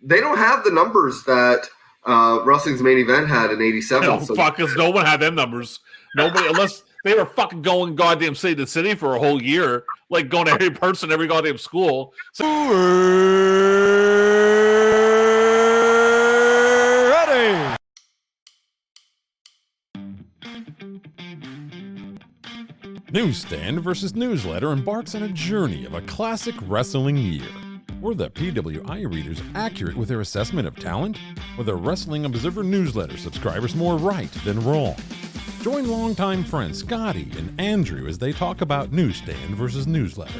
they don't have the numbers that wrestling's main event had in '87. No, fuck us. No one had them numbers. Nobody, unless they were fucking going goddamn city to city for a whole year, like going to every person, every goddamn school. So, ready. Newsstand versus Newsletter embarks on a journey of a classic wrestling year. Were the PWI readers accurate with their assessment of talent? Were the Wrestling Observer newsletter subscribers more right than wrong? Join longtime friends Scotty and Andrew as they talk about Newsstand versus Newsletter.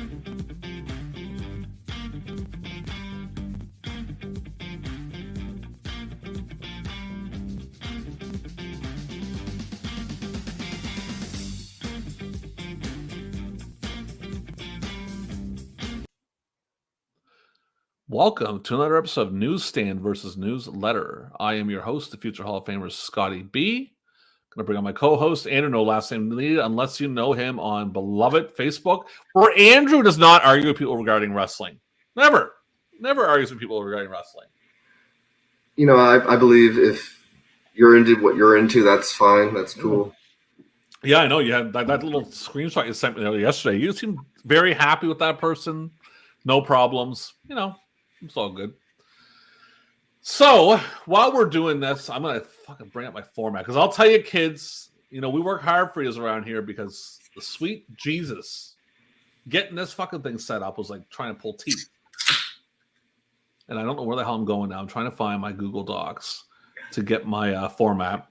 welcome to another episode of Newsstand versus Newsletter. I am your host, the future Hall of Famer Scotty B. Going to bring on my co-host, Andrew, no last name needed, unless you know him on beloved Facebook, where Andrew does not argue with people regarding wrestling. Never argues with people regarding wrestling. You know, I believe if you're into what you're into, that's fine. That's cool. Yeah, I know. You had that little screenshot you sent me yesterday. You seem very happy with that person. No problems. You know, it's all good. So while we're doing this, I'm going to fucking bring up my format because I'll tell you, kids, you know, we work hard for you around here because the sweet Jesus getting this fucking thing set up was like trying to pull teeth. And I don't know where the hell I'm going now. I'm trying to find my Google Docs to get my format.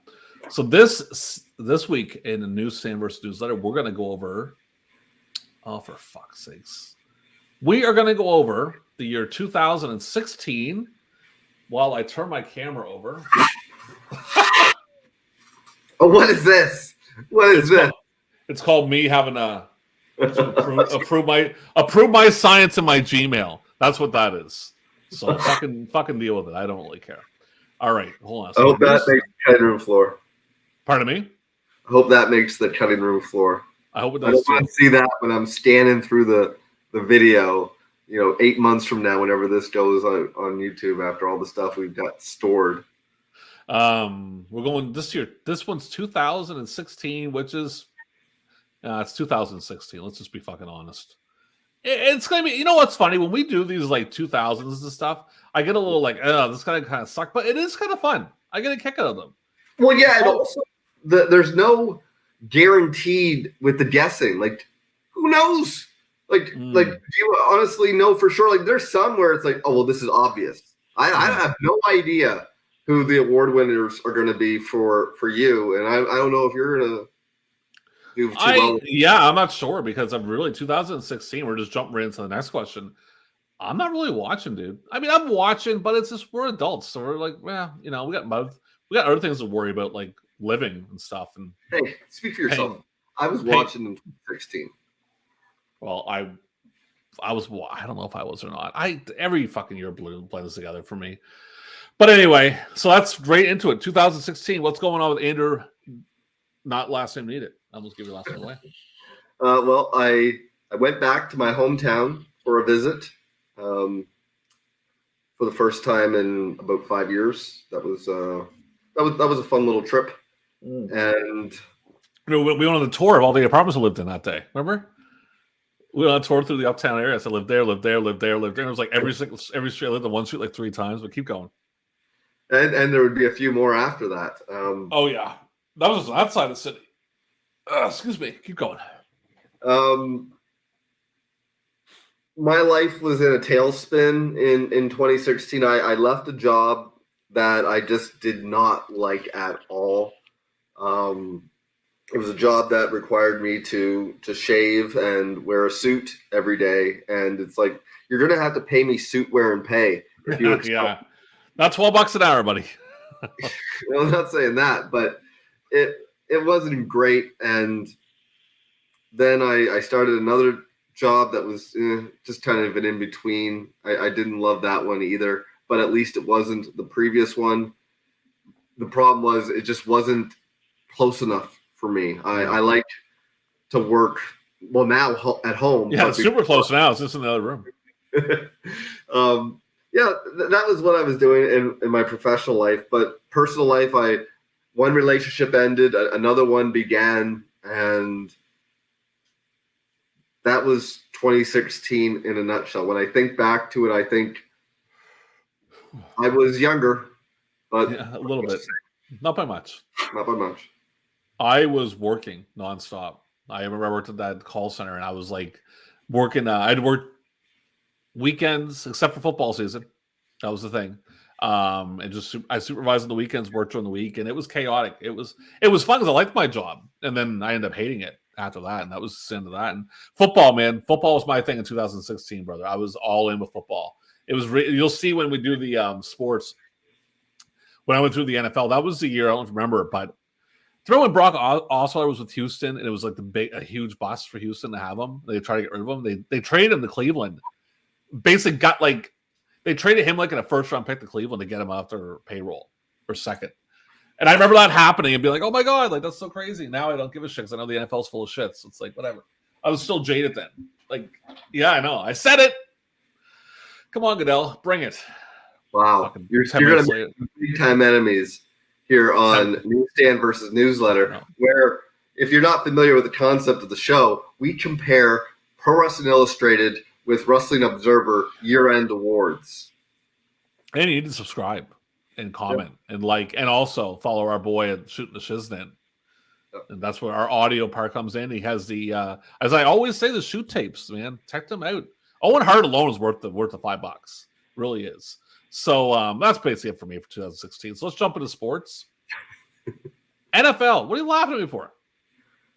So this week in the Newsstand versus Newsletter, we're going to go over, oh, for fuck's sakes. We are going to go over the year 2016 while I turn my camera over. Oh, what is this? What is this? It's called me having to approve my science in my Gmail. That's what that is. So fucking deal with it. I don't really care. All right, hold on. I hope that makes the cutting room floor. Pardon me? I hope that makes the cutting room floor. I hope it does. I don't want to see that when I'm scanning through the video, 8 months from now, whenever this goes on YouTube after all the stuff we've got stored. We're going this year. This one's 2016, which is it's 2016. Let's just be fucking honest. It's gonna be. You know what's funny? When we do these like 2000s and stuff, I get a little like, oh, this kind of suck, but it is kind of fun. I get a kick out of them. Well, yeah, and also there's no guaranteed with the guessing. Like, who knows? Like, do you honestly know for sure? Like, there's some where it's like, oh, well, this is obvious. I have no idea who the award winners are going to be for you, and I don't know if you're going to do too well. Yeah, I'm not sure because I'm really 2016. We're just jumping right into the next question. I'm not really watching, dude. I mean, I'm watching, but it's just we're adults, so we're like, well, we got other things to worry about, like living and stuff. And hey, speak for yourself. I was watching in 2016. Well, I don't know if I was or not. Every fucking year blends together for me. But anyway, so that's right into it. 2016. What's going on with Andrew? Not last name needed. I almost give your last name away. Well, I went back to my hometown for a visit for the first time in about 5 years. That was a fun little trip. And we went on the tour of all the apartments I lived in that day. Remember? We went on a tour through the uptown area. So I lived there. It was like every street I lived in one street like 3 times, but keep going. And there would be a few more after that. Oh, yeah. That was outside the city. Excuse me. Keep going. My life was in a tailspin in 2016. I left a job that I just did not like at all. It was a job that required me to shave and wear a suit every day. And it's like, you're going to have to pay me suit wear and pay. If you yeah. Not $12 an hour, buddy. Well, I'm not saying that, but it wasn't great. And then I started another job that was just kind of an in-between. I didn't love that one either, but at least it wasn't the previous one. The problem was it just wasn't close enough for me. I like to work, well, now at home. Yeah, it's super close now. It's just in the other room. Yeah, that was what I was doing in my professional life. But personal life, one relationship ended, another one began, and that was 2016 in a nutshell. When I think back to it, I think I was younger, but Yeah, a little bit, not by much. not by much. I was working nonstop. I remember I worked at that call center, and I was like working. I'd work weekends except for football season. That was the thing. And just I supervised on the weekends, worked during the week, and it was chaotic. It was fun because I liked my job, and then I ended up hating it after that, and that was the end of that. And football, man, football was my thing in 2016, brother. I was all in with football. It was you'll see when we do the sports. When I went through the NFL, that was the year I don't remember, but remember when Brock Osweiler was with Houston, and it was like a huge bust for Houston to have him. They tried to get rid of him. They traded him to Cleveland. Basically, they traded him like in a first round pick to Cleveland to get him off their payroll or second. And I remember that happening and be like, "Oh my god, like that's so crazy." Now I don't give a shit because I know the NFL's full of shit. So it's like whatever. I was still jaded then. Like, yeah, I know. I said it. Come on, Goodell, bring it. Wow, you're going to make big time enemies here on Newsstand versus Newsletter, where if you're not familiar with the concept of the show, we compare Pro Wrestling Illustrated with Wrestling Observer year-end awards. And you need to subscribe and comment and like, and also follow our boy at Shooting the Shiznit. And that's where our audio part comes in. He has the, as I always say, the shoot tapes, man. Check them out. Owen Hart alone is worth the $5. Really is. So that's basically it for me for 2016. So let's jump into sports. NFL. What are you laughing at me for?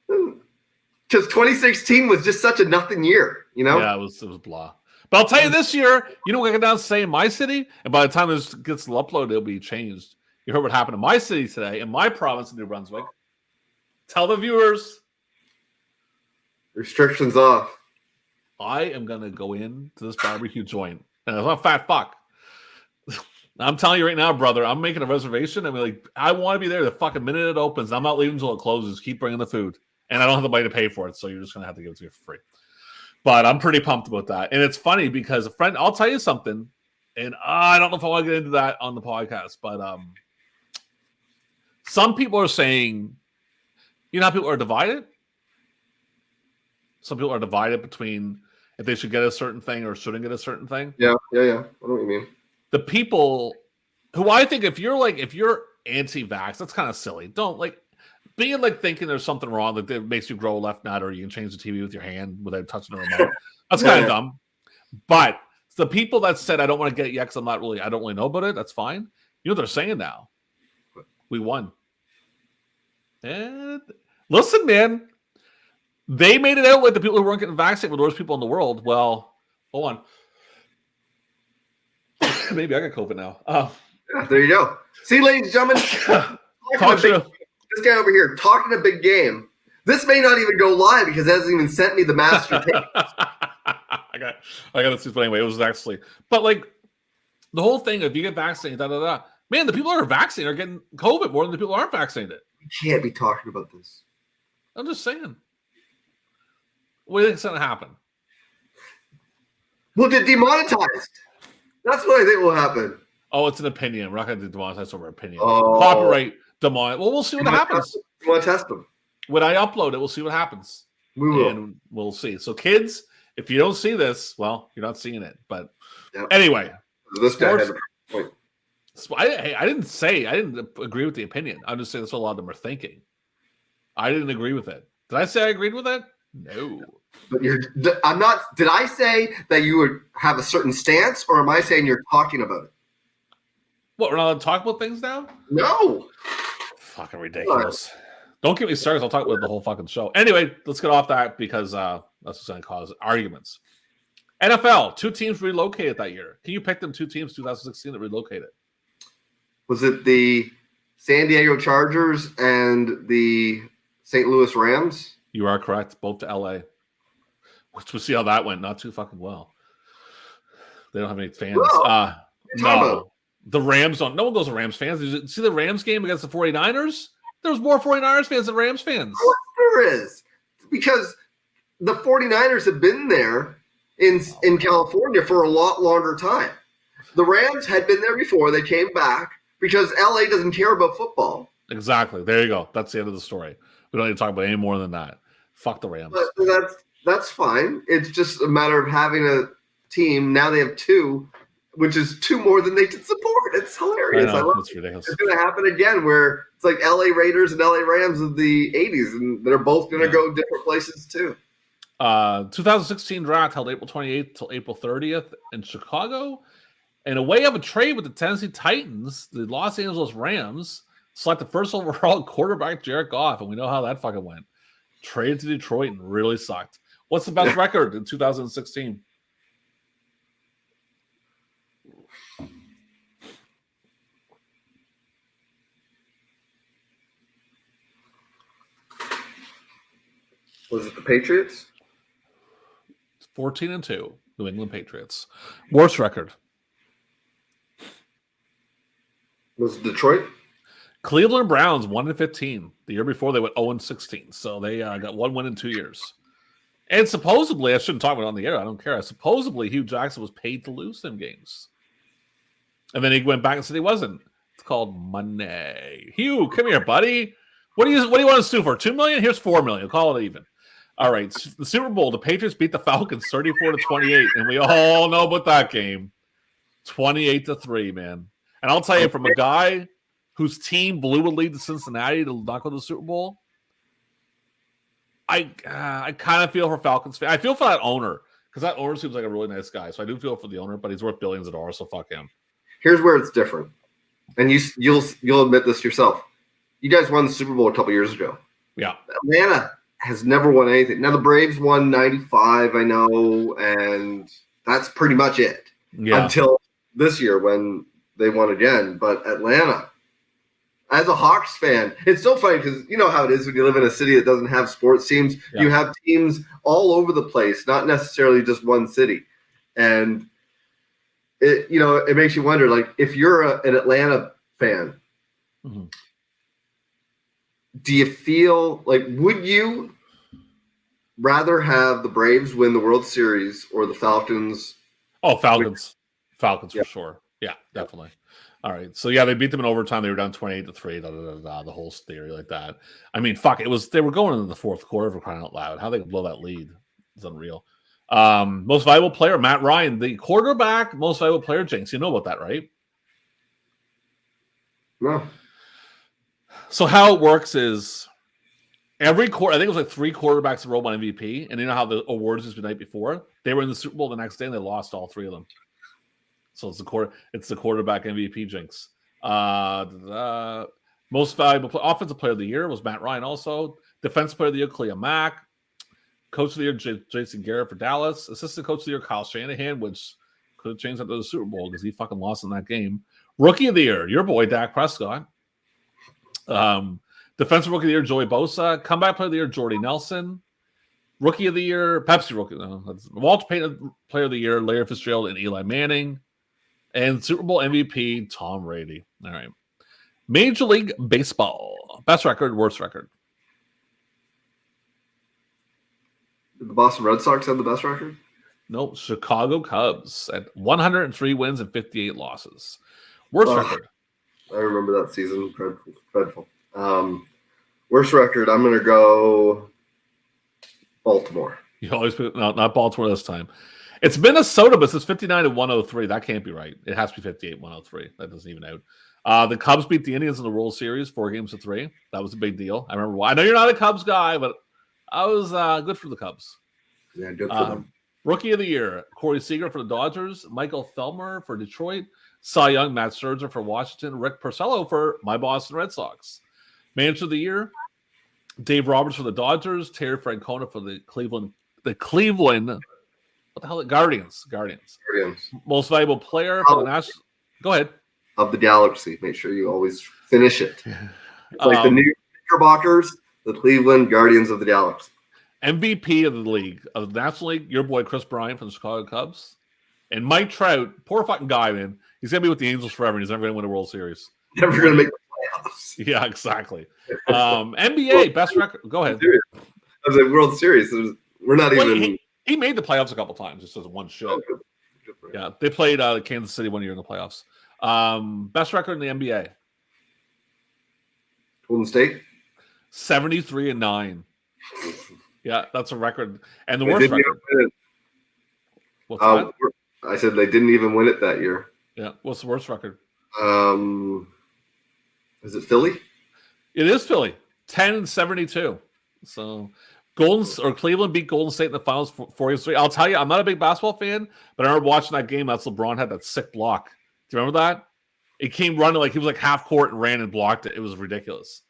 Because 2016 was just such a nothing year, you know? Yeah, it was blah. But I'll tell you this year, you know what I got down to say in my city? And by the time this gets uploaded, it'll be changed. You heard what happened in my city today, in my province of New Brunswick. Tell the viewers. Restrictions off. I am going to go into this barbecue joint. And I'm a fat fuck. I'm telling you right now, brother, I'm making a reservation. I want to be there the fucking minute it opens. I'm not leaving until it closes. Keep bringing the food. And I don't have the money to pay for it, so you're just going to have to give it to me for free. But I'm pretty pumped about that. And it's funny because a friend, I'll tell you something, and I don't know if I want to get into that on the podcast, but some people are saying, you know how people are divided? Some people are divided between if they should get a certain thing or shouldn't get a certain thing. Yeah. I know what you mean. The people who I think if you're anti-vax, that's kind of silly. Don't being thinking there's something wrong that makes you grow a left nut or you can change the TV with your hand without touching the remote. That's kind of dumb. But the people that said I don't want to get it yet because I don't really know about it, that's fine. You know what they're saying now? We won. And listen, man, they made it out like the people who weren't getting vaccinated were the worst people in the world. Well, hold on. Maybe I got COVID now. Yeah, there you go. See, ladies and gentlemen, this guy over here talking a big game. This may not even go live because it hasn't even sent me the master tape. I got to see. But anyway, it was actually, but the whole thing, if you get vaccinated, man, the people that are vaccinated are getting COVID more than the people who aren't vaccinated. We can't be talking about this. I'm just saying. What do you think's going to happen? We'll get demonetized. That's what I think will happen. Oh, it's an opinion. We're not going to demonetize over opinion. Oh. Copyright, demonetize. Well, we'll see what happens. You want to test them? When I upload it, we'll see what happens. We will. And we'll see. So, kids, if you don't see this, well, you're not seeing it. But anyway. This guy had a point. I didn't agree with the opinion. I'm just saying that's what a lot of them are thinking. I didn't agree with it. Did I say I agreed with it? No. But I'm not. Did I say that you would have a certain stance, or am I saying you're talking about it? What, we're not allowed to talk about things now? No. Fucking ridiculous. Don't get me started. I'll talk about the whole fucking show. Anyway, let's get off that because that's what's going to cause arguments. NFL, 2 teams relocated that year. Can you pick them 2 teams 2016 that relocated? Was it the San Diego Chargers and the St. Louis Rams? You are correct. Both to LA. Which we'll see how that went. Not too fucking well. They don't have any fans. No. The Rams don't. No one goes to Rams fans. Did you see the Rams game against the 49ers? There was more 49ers fans than Rams fans. Of course there is. Because the 49ers have been there in California for a lot longer time. The Rams had been there before. They came back because LA doesn't care about football. Exactly. There you go. That's the end of the story. We don't need to talk about any more than that. Fuck the Rams. But that's fine. It's just a matter of having a team. Now they have two, which is two more than they can support. It's hilarious. I know. love It's ridiculous. It's going to happen again where it's like LA Raiders and LA Rams of the 80s, and they're both going to go different places too. 2016 draft held April 28th till April 30th in Chicago. In a way of a trade with the Tennessee Titans, the Los Angeles Rams selected first overall quarterback Jared Goff, and we know how that fucking went. Traded to Detroit and really sucked. What's the best record in 2016? Was it the Patriots? 14-2, New England Patriots. Worst record. Was it Detroit? Cleveland Browns 1-15. The year before they went 0-16. So they got one win in 2 years. And supposedly, I shouldn't talk about it on the air. I don't care. Supposedly, Hugh Jackson was paid to lose them games. And then he went back and said he wasn't. It's called money. Hugh, come here, buddy. What do you want to sue for? $2 million? Here's $4 million. Call it even. All right. The Super Bowl, the Patriots beat the Falcons 34-28. And we all know about that game. 28-3, man. And I'll tell you, from a guy whose team blew a lead to Cincinnati to not go to the Super Bowl, I kind of feel for Falcons fans. I feel for that owner because that owner seems like a really nice guy. So I do feel for the owner, but he's worth billions of dollars, so fuck him. Here's where it's different, and you'll admit this yourself. You guys won the Super Bowl a couple years ago. Yeah, Atlanta has never won anything. Now the Braves won 95, I know, and that's pretty much it. Yeah. Until this year when they won again. But Atlanta, as a Hawks fan, it's so funny because you know how it is when you live in a city that doesn't have sports teams. Yeah. You have teams all over the place, not necessarily just one city. And it makes you wonder, like, if you're an Atlanta fan, mm-hmm. do you feel like, would you rather have the Braves win the World Series or the Falcons? Oh, Falcons. Falcons for sure. Yeah, definitely. All right. So, yeah, they beat them in overtime. They were down 28-3, the whole theory like that. I mean, fuck, they were going into the fourth quarter for crying out loud. How they could blow that lead is unreal. Most valuable player, Matt Ryan, the quarterback, most valuable player, Jinx. You know about that, right? No. So how it works is every quarter, I think it was like 3 quarterbacks in a row won MVP, and you know how the awards was the night before? They were in the Super Bowl the next day, and they lost all 3 of them. So it's the quarterback MVP, Jinx. Most valuable offensive player of the year was Matt Ryan also. Defensive player of the year, Khalil Mack. Coach of the year, Jason Garrett for Dallas. Assistant coach of the year, Kyle Shanahan, which could have changed after the Super Bowl because he fucking lost in that game. Rookie of the year, your boy, Dak Prescott. Defensive rookie of the year, Joey Bosa. Comeback player of the year, Jordy Nelson. Rookie of the year, Pepsi rookie. Walter Payton player of the year, Larry Fitzgerald and Eli Manning. And Super Bowl MVP, Tom Brady. All right. Major League Baseball. Best record, worst record. Did the Boston Red Sox have the best record? No, Chicago Cubs at 103 wins and 58 losses. Worst record. I remember that season. Dreadful. Worst record, I'm going to go Baltimore. You always put, no, not Baltimore this time. It's Minnesota, but it's 59-103. That can't be right. It has to be 58-103. That doesn't even out. The Cubs beat the Indians in the World Series 4-3. That was a big deal. I remember why. I know you're not a Cubs guy, but I was good for the Cubs. Yeah, good for them. Rookie of the year, Corey Seager for the Dodgers, Michael Felmer for Detroit, Cy Young, Matt Scherzer for Washington, Rick Porcello for my Boston Red Sox. Manager of the year, Dave Roberts for the Dodgers, Terry Francona for the Cleveland, what the hell? Guardians. Most valuable player for the National. Go ahead. Of the Galaxy. Make sure you always finish it. It's like the New York Knickerbockers, the Cleveland Guardians of the Galaxy. MVP of the league, of the National League, your boy Chris Bryant from the Chicago Cubs. And Mike Trout, poor fucking guy, man. He's going to be with the Angels forever, and he's never going to win a World Series. Never going to make the playoffs. Yeah, exactly. NBA, best record. Go ahead. I was like, World Series. We're not even. He made the playoffs a couple times. Just as one shit. Yeah, they played Kansas City one year in the playoffs. Best record in the NBA. Golden State. 73-9. Yeah, that's a record. And the They worst didn't even record. win it. What's that? I said they didn't even win it that year. Yeah, what's the worst record? Is it Philly? It is Philly. 10-72. So Cleveland beat Golden State in the finals 4-3. I'll tell you, I'm not a big basketball fan, but I remember watching that game. That's LeBron had that sick block. Do you remember that? It came running like he was like half court and ran and blocked it. It was ridiculous.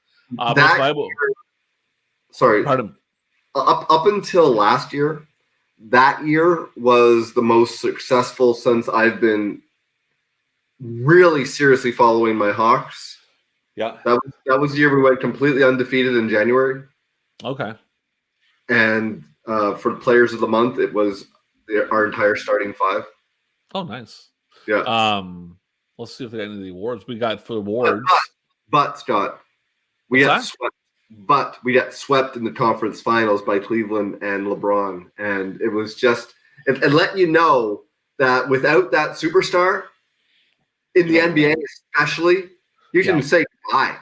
Sorry. Pardon. Up until last year, that year was the most successful since I've been really seriously following my Hawks. Yeah. That was the year we went completely undefeated in January. Okay. And for the players of the month, it was our entire starting five. Oh, nice. Yeah. Let's see if we got any of the awards. We got for awards. But Scott, we got swept in the conference finals by Cleveland and LeBron. And it was just it let you know that without that superstar in the NBA especially, you can say goodbye.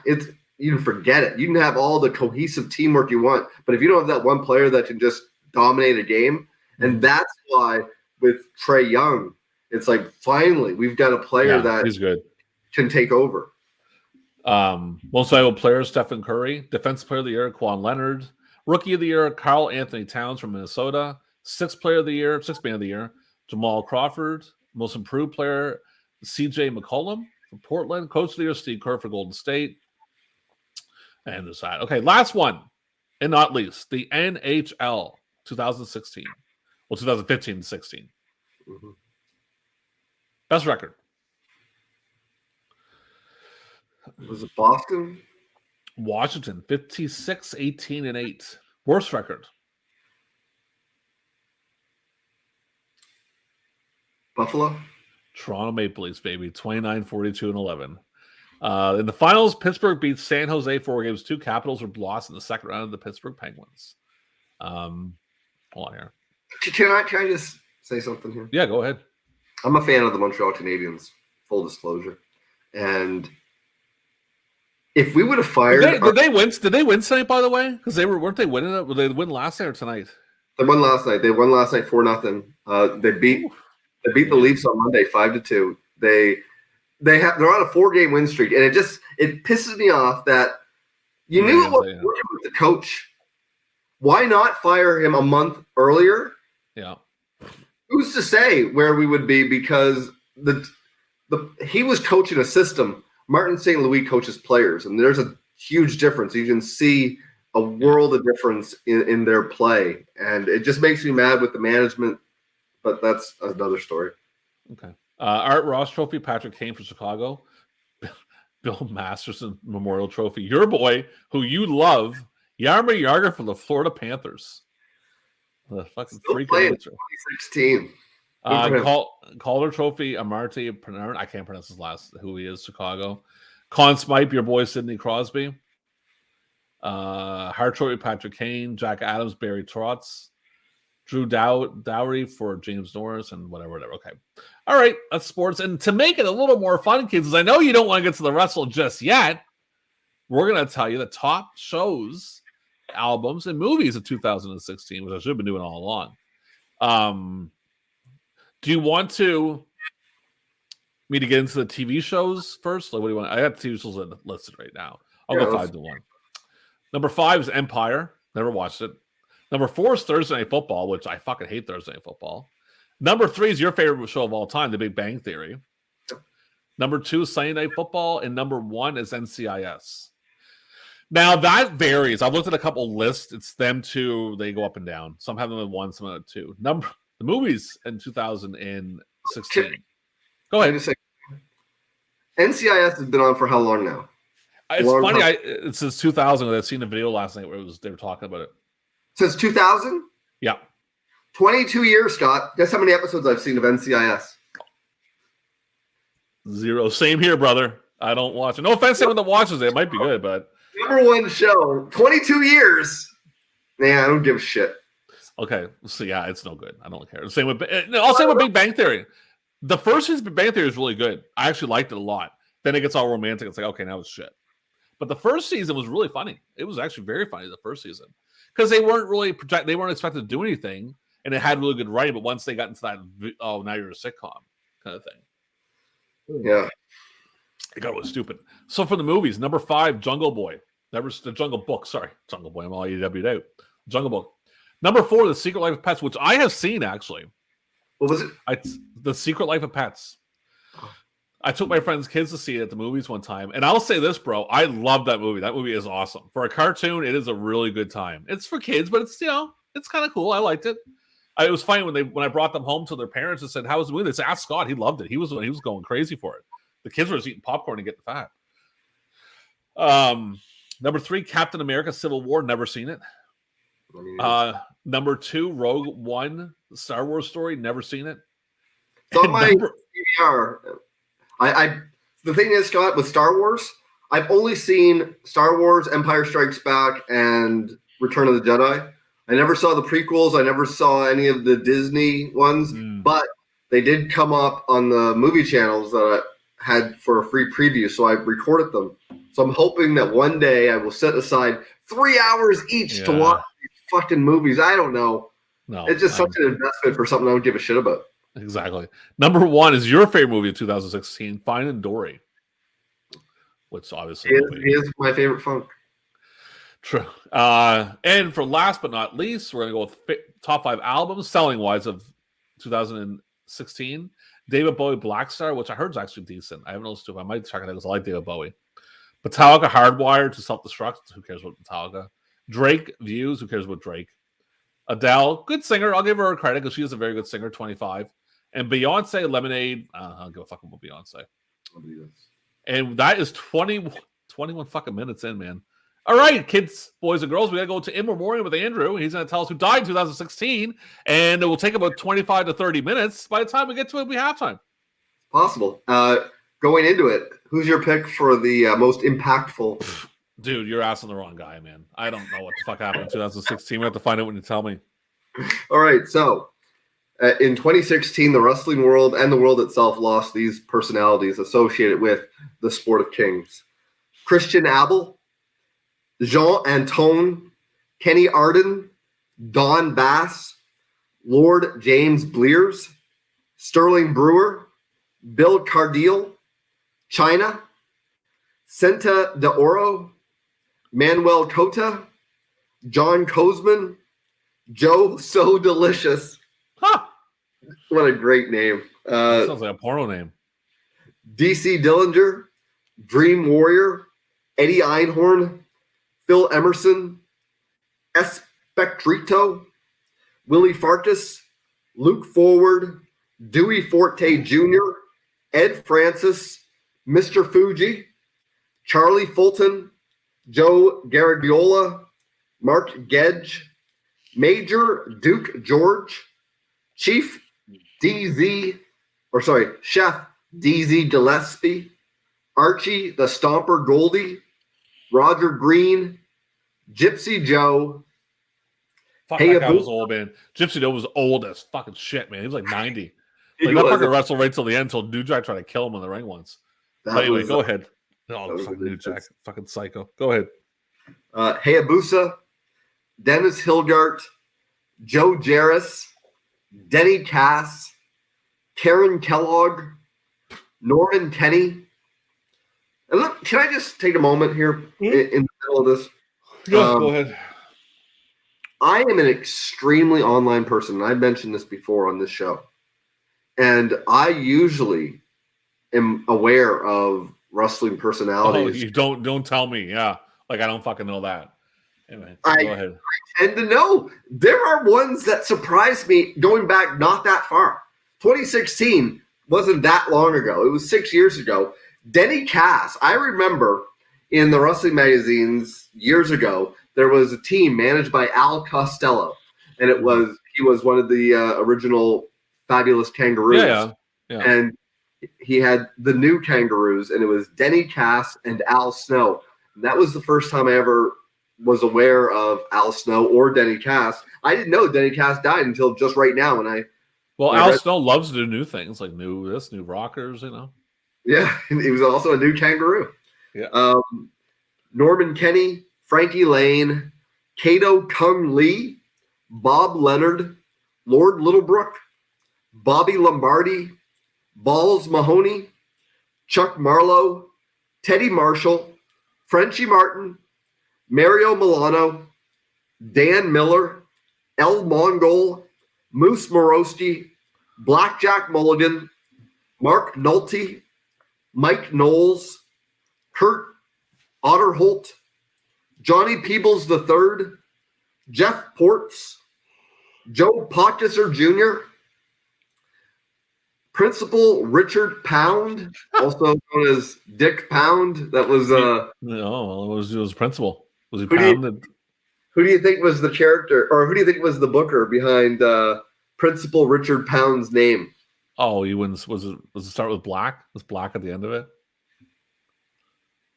You can forget it. You can have all the cohesive teamwork you want, but if you don't have that one player that can just dominate a game, and that's why with Trae Young, it's like finally we've got a player that he's good, can take over. Most valuable player Stephen Curry, Defensive Player of the Year Kawhi Leonard, Rookie of the Year Karl Anthony Towns from Minnesota, Sixth Man of the Year Jamal Crawford, Most Improved Player C.J. McCollum from Portland, Coach of the Year Steve Kerr for Golden State. And the side. Okay, last one, and not least, the NHL 2016. Well, 2015-16. Mm-hmm. Best record. Was it Boston? Washington, 56-18-8. Worst record. Buffalo? Toronto Maple Leafs, baby. 29-42-11. In the finals, Pittsburgh beat San Jose 4-2. Capitals were lost in the second round of the Pittsburgh Penguins. Hold on here. Can I just say something here? Yeah, go ahead. I'm a fan of the Montreal Canadiens, full disclosure. And if we would have fired... Did they win tonight, by the way? Because weren't they winning it? Did they win last night or tonight? They won last night. They won last night 4-0. They beat the Leafs on Monday 5-2. They're on a 4-game win streak, and it pisses me off that you knew it was working with the coach. Why not fire him a month earlier? Yeah. Who's to say where we would be? Because he was coaching a system. Martin St. Louis coaches players, and there's a huge difference. You can see a world of difference in their play, and it just makes me mad with the management. But that's another story. Okay. Art Ross Trophy, Patrick Kane for Chicago. Bill Masterson Memorial Trophy. Your boy, who you love, Jaromir Jagr for the Florida Panthers. The fucking freak. 2016. Calder Trophy, Amarte Panarin. I can't pronounce his last. Who he is? Chicago. Conn Smythe, your boy Sidney Crosby. Hart Trophy, Patrick Kane. Jack Adams, Barry Trotz. Drew Dowry for James Norris and whatever. Okay. All right. That's sports. And to make it a little more fun, kids, because I know you don't want to get to the wrestle just yet, we're going to tell you the top shows, albums, and movies of 2016, which I should have been doing all along. Do you want me to get into the TV shows first? Like, what do you want? I have TV shows listed right now. I'll go 5 to 1. Number 5 is Empire. Never watched it. Number 4 is Thursday Night Football, which I fucking hate Thursday Night Football. Number 3 is your favorite show of all time, The Big Bang Theory. Number 2 is Sunday Night Football, and number 1 is NCIS. Now that varies. I've looked at a couple lists. It's them two. They go up and down. Some have them at 1, some at 2. The movies in 2016. Go ahead. NCIS has been on for how long now? It's funny. It's since 2000. I've seen a video last night where they were talking about it. Since 2000? Yeah. 22 years, Scott. Guess how many episodes I've seen of NCIS? 0. Same here, brother. I don't watch it. No offense to anyone that watches it. It might be good, but... Number 1 show. 22 years. Man, I don't give a shit. Okay. So, yeah, it's no good. I don't care. Same with... I'll say with Big Bang Theory. The first season of Big Bang Theory is really good. I actually liked it a lot. Then it gets all romantic. It's like, okay, now it's shit. But the first season was really funny. It was actually very funny, the first season. Because they weren't really they weren't expected to do anything, and it had really good writing, but once they got into that, oh, now you're a sitcom kind of thing. Yeah. It got really stupid. So for the movies, number 5, Jungle Boy. The Jungle Book. Sorry, Jungle Boy. I'm all EW'd out. Jungle Book. Number 4, The Secret Life of Pets, which I have seen actually. What was it? The Secret Life of Pets. I took my friend's kids to see it at the movies one time, and I'll say this, bro. I love that movie. That movie is awesome. For a cartoon, it is a really good time. It's for kids, but it's it's kind of cool. I liked it. It was funny when I brought them home to their parents and said, "How was the movie?" They said, "Ask Scott. He loved it. He was going crazy for it." The kids were just eating popcorn and getting fat. Number 3, Captain America: Civil War. Never seen it. Number 2, Rogue One: The Star Wars story. Never seen it. It's on my DVR. The thing is, Scott, with Star Wars, I've only seen Star Wars, Empire Strikes Back, and Return of the Jedi. I never saw the prequels. I never saw any of the Disney ones, but they did come up on the movie channels that I had for a free preview, so I recorded them. So I'm hoping that one day I will set aside 3 hours each to watch these fucking movies. I don't know. No, it's just such an investment for something I don't give a shit about. Exactly. Number 1 is your favorite movie of 2016, Finding Dory, which obviously is my favorite funk. True. And for last but not least, we're going to go with top 5 albums selling wise of 2016. David Bowie, Black Star, which I heard is actually decent. I haven't listened to it. I might check it out because I like David Bowie. Metallica, Hardwired to Self-Destruct. Who cares about Metallica? Drake, Views. Who cares about Drake? Adele, good singer. I'll give her a credit because she is a very good singer, 25. And Beyonce, Lemonade. I don't give a fuck about Beyonce. And that is 21 fucking minutes in, man. All right, kids, boys, and girls, we got to go to In Memoriam with Andrew. He's going to tell us who died in 2016. And it will take about 25 to 30 minutes. By the time we get to it, it'll be halftime. Possible. Going into it, who's your pick for the most impactful? Dude, you're asking the wrong guy, man. I don't know what the fuck happened in 2016. We have to find out when you tell me. All right, so in 2016, the wrestling world and the world itself lost these personalities associated with the sport of kings. Christian Abel, Jean-Antoine, Kenny Arden, Don Bass, Lord James Blears, Sterling Brewer, Bill Cardile, China, Senta de Oro, Manuel Cota, John Kozman, Joe So Delicious. Huh. What a great name. Sounds like a porno name. DC Dillinger, Dream Warrior, Eddie Einhorn, Phil Emerson, Espectrito, Willie Farkas, Luke Forward, Dewey Forte Jr., Ed Francis, Mr. Fuji, Charlie Fulton, Joe Garagiola, Mark Gedge, Major Duke George, Chef DZ Gillespie, Archie the Stomper Goldie, Roger Green, Gypsy Joe. Fuck, that guy was old, man. Gypsy Joe was old as fucking shit, man. He was like 90. Like, that fucking wrestled right till the end until New Jack tried to kill him in the ring once. But anyway, go ahead. Oh, fucking New Jack. Fucking psycho. Go ahead. Hayabusa, Dennis Hilgart, Joe Jarris, Denny Cass, Karen Kellogg, Norman Tenney. And look, can I just take a moment here in the middle of this? Yeah, go ahead. I am an extremely online person, and I've mentioned this before on this show. And I usually am aware of wrestling personalities. Oh, you don't tell me. Yeah. Like, I don't fucking know that. Anyway, go ahead. I tend to know. There are ones that surprised me going back not that far. 2016 wasn't that long ago. It was 6 years ago. Denny Cass. I remember in the wrestling magazines years ago, there was a team managed by Al Costello. And he was one of the original Fabulous Kangaroos. Yeah. And he had the new Kangaroos, and it was Denny Cass and Al Snow. And that was the first time I ever was aware of Al Snow or Denny Cass. I didn't know Denny Cass died until just right now when I Well, I Al read- Snow loves to do new things, like new rockers, you know. Yeah, and he was also a new kangaroo. Yeah. Norman Kenny, Frankie Lane, Cato Kung Lee, Bob Leonard, Lord Littlebrook, Bobby Lombardi, Balls Mahoney, Chuck Marlowe, Teddy Marshall, Frenchie Martin, Mario Milano, Dan Miller, El Mongol, Moose Morosti, Blackjack Mulligan, Mark Nolte, Mike Knowles, Kurt Otterholt, Johnny Peebles III, Jeff Ports, Joe Pockesser Jr., Principal Richard Pound, also known as Dick Pound. That was No, well, it was principal. Was he Who do you- pounded? who do you think was the character, or who do you think was the booker behind Principal Richard Pound's name? Oh, he wins. Was it start with black? Was black at the end of it?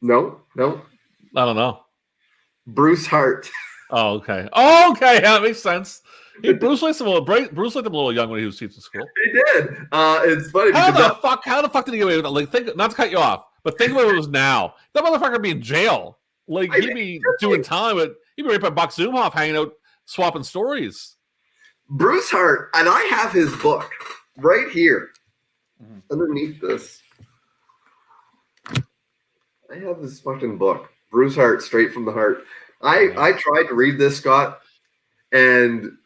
No, I don't know. Bruce Hart. Oh, okay. Oh, okay. Yeah, that makes sense. Bruce liked him a little young when he was teaching school. He did. It's funny How because the fuck did he get away with that? Like, think, not to cut you off, but think about what it was now. That motherfucker would be in jail. Like, he'd be doing time, but he'd be right by Buck Zumhoff hanging out, swapping stories. Bruce Hart, and I have his book right here underneath this. I have this fucking book, Bruce Hart, Straight from the Heart. I tried to read this, Scott, and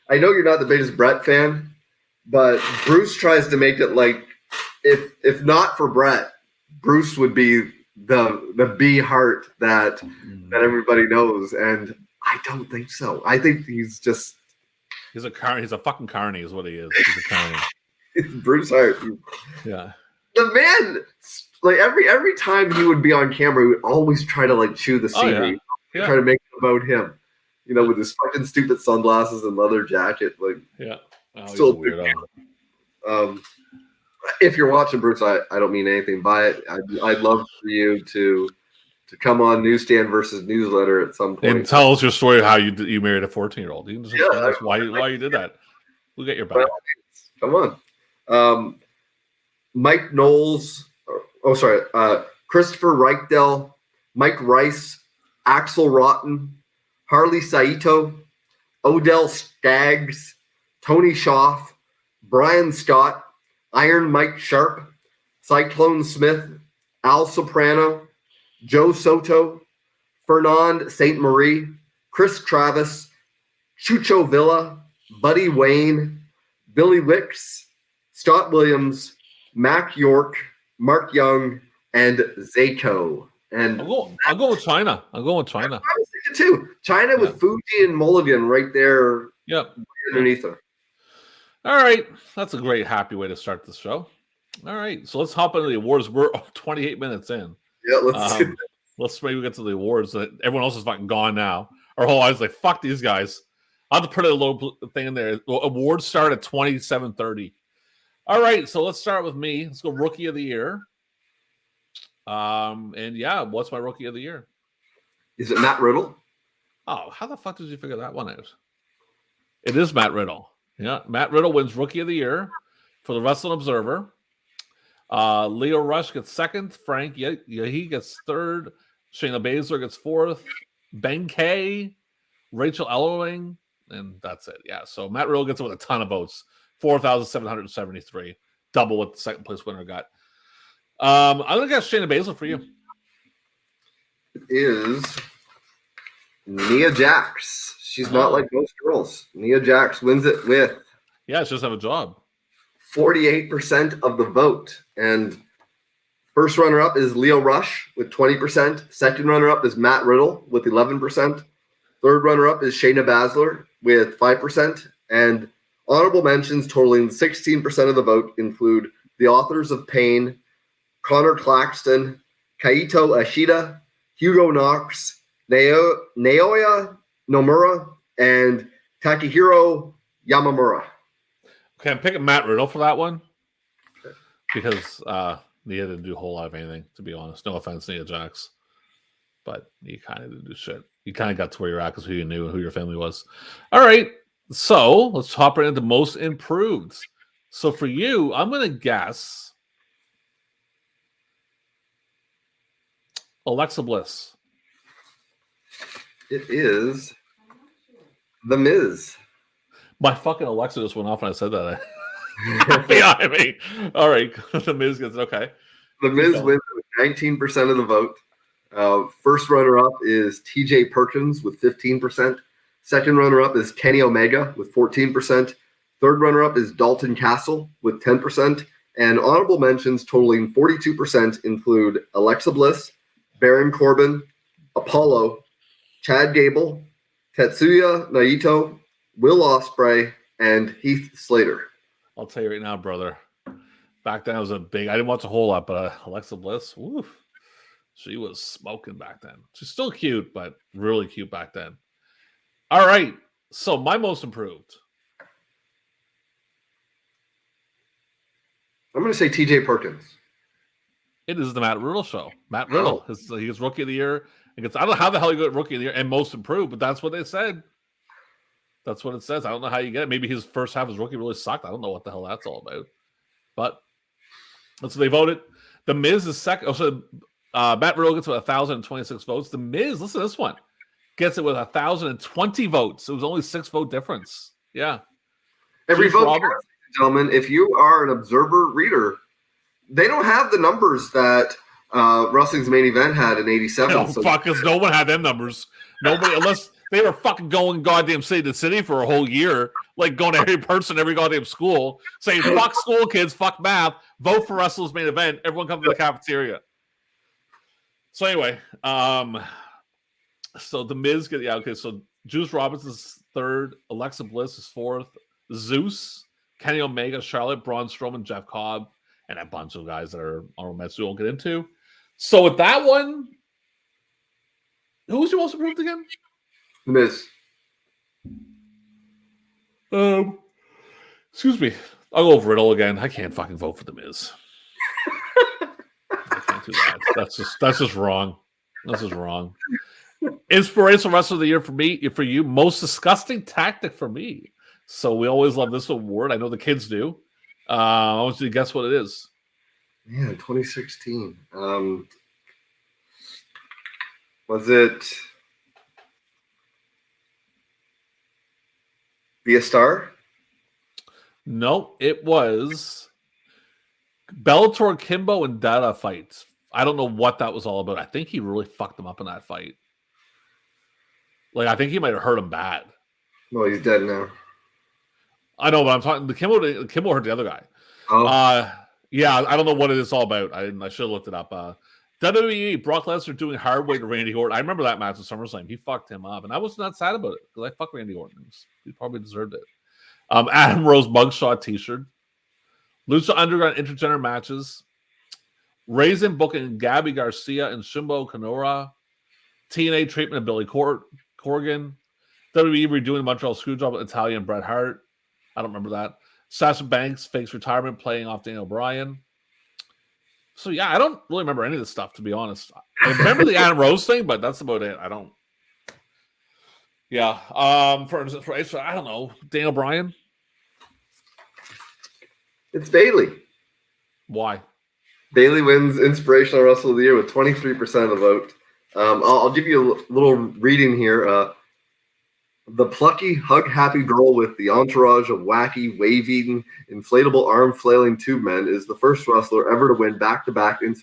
I know you're not the biggest Brett fan, but Bruce tries to make it like if not for Brett, Bruce would be the B Hart that everybody knows, and I don't think so. I think he's just he's a fucking carny is what he is. He's a carny. Bruce Hart. Yeah. The man, like every time he would be on camera, he would always try to like chew the scenery, try to make it about him. You know, with his fucking stupid sunglasses and leather jacket, like Still he's a weirdo. If you're watching Bruce, I don't mean anything by it. I'd love for you to come on Newsstand versus Newsletter at some point and tell us your story of how you married a 14-year-old. You can just explain us why you did that. We'll get your back. Come on. Mike Knowles. Christopher Reichdell, Mike Rice, Axel Rotten, Harley Saito, Odell Staggs, Tony Schaff, Brian Scott, Iron Mike Sharp, Cyclone Smith, Al Soprano, Joe Soto, Fernand St. Marie, Chris Travis, Chucho Villa, Buddy Wayne, Billy Wicks, Scott Williams, Mac York, Mark Young, and Zayko. And I'll go with China. I was thinking too. China with Fuji and Mulligan right there. Yep. Underneath her. All right. That's a great, happy way to start the show. All right. So let's hop into the awards. We're 28 minutes in. Yeah, let's maybe get to the awards. Everyone else is fucking gone now. Our whole eyes like, fuck these guys. I'll have to put a little thing in there. Awards start at 27:30. All right. So let's start with me. Let's go Rookie of the Year. What's my Rookie of the Year? Is it Matt Riddle? Oh, how the fuck did you figure that one out? It is Matt Riddle. Yeah, Matt Riddle wins Rookie of the Year for the Wrestling Observer. Leo Rush gets second. Frank he gets third. Shayna Baszler gets fourth. Ben Kay, Rachel Ellering, and that's it. Yeah, so Matt Riddle gets it with a ton of votes. 4,773. Double what the second place winner got. I'm going to guess Shayna Baszler for you. It is Nia Jax. She's not like most girls. Nia Jax wins it with she doesn't have a job. 48% of the vote. And first runner-up is Leo Rush with 20%. Second runner-up is Matt Riddle with 11%. Third runner-up is Shayna Baszler with 5%. And honorable mentions totaling 16% of the vote include the authors of Pain, Connor Claxton, Kaito Ashida, Hugo Knox, Naoya Nomura, and Takahiro Yamamura. Okay, I'm picking Matt Riddle for that one because Nia didn't do a whole lot of anything, to be honest. No offense, Nia Jax, but you kind of didn't do shit. You kind of got to where you're at because who you knew and who your family was. All right, So let's hop right into most improved. So for you, I'm going to guess Alexa Bliss. It is The Miz. My fucking Alexa just went off when I said that. Behind me. All right, The Miz gets it. Okay. The Miz wins with 19% of the vote. First runner-up is TJ Perkins with 15%. Second runner-up is Kenny Omega with 14%. Third runner-up is Dalton Castle with 10%. And honorable mentions totaling 42% include Alexa Bliss, Baron Corbin, Apollo, Chad Gable, Tetsuya Naito, Will Ospreay, and Heath Slater. I'll tell you right now, brother. Back then, I was I didn't watch a whole lot, but Alexa Bliss, woof, she was smoking back then. She's still cute, but really cute back then. All right. So my most improved. I'm going to say TJ Perkins. It is the Matt Riddle show. Matt Riddle. He gets Rookie of the Year. I don't know how the hell he got Rookie of the Year and most improved, but that's what they said. That's what it says. I don't know how you get it. Maybe his first half as rookie really sucked. I don't know what the hell that's all about. But that's what they voted. The Miz is second. Oh, so Matt Riddle gets with 1,026 votes. The Miz, listen to this one, gets it with 1,020 votes. It was only 6-vote difference. Yeah. Every vote counts, gentlemen. If you are an observer reader, they don't have the numbers that Wrestling's Main Event had in '87. No, fuck us. No one had them numbers. Nobody, unless they were fucking going goddamn city to city for a whole year, like going to every person, every goddamn school, saying, fuck school kids, fuck math, vote for Wrestling's Main Event. Everyone come to the cafeteria. So anyway, so the Miz, so Juice Robinson's third, Alexa Bliss is fourth, Zeus, Kenny Omega, Charlotte, Braun Strowman, Jeff Cobb, and a bunch of guys that are honorable mentions we won't get into. So with that one, who was your most improved again? Miz. Excuse me. I'll go over Riddle again. I can't fucking vote for the Miz. I can't do that. That's just wrong. This is wrong. Inspirational wrestler of the year for me, for you. Most disgusting tactic for me. So we always love this award. I know the kids do. I want you to guess what it is. Yeah, 2016. Was it Be a Star? No, it was Bellator Kimbo and Dada fights. I don't know what that was all about. I think he really fucked him up in that fight. Like, I think he might have hurt him bad. Well, he's dead now. I know, but I'm talking. The Kimbo hurt the other guy. Oh. Yeah, I don't know what it is all about. I should have looked it up. WWE, Brock Lesnar doing hard way to Randy Orton. I remember that match at SummerSlam. He fucked him up, and I was not sad about it because I fucked Randy Orton. He probably deserved it. Adam Rose mugshot T-shirt. Lucha Underground intergender matches. Raisin booking Gabby Garcia and Shimbo Kanora. TNA treatment of Billy Corgan. WWE redoing the Montreal Screwjob with Italian Bret Hart. I don't remember that. Sasha Banks fakes retirement playing off Daniel Bryan. So yeah, I don't really remember any of this stuff, to be honest. I remember the Adam Rose thing, but that's about it. I don't. Yeah. For I don't know, Daniel Bryan. It's Bayley. Why? Bayley wins Inspirational Wrestler of the Year with 23% of the vote. I'll give you a little reading here. The plucky, hug-happy girl with the entourage of wacky, wave-eating, inflatable arm-flailing tube men is the first wrestler ever to win back-to-back. I'm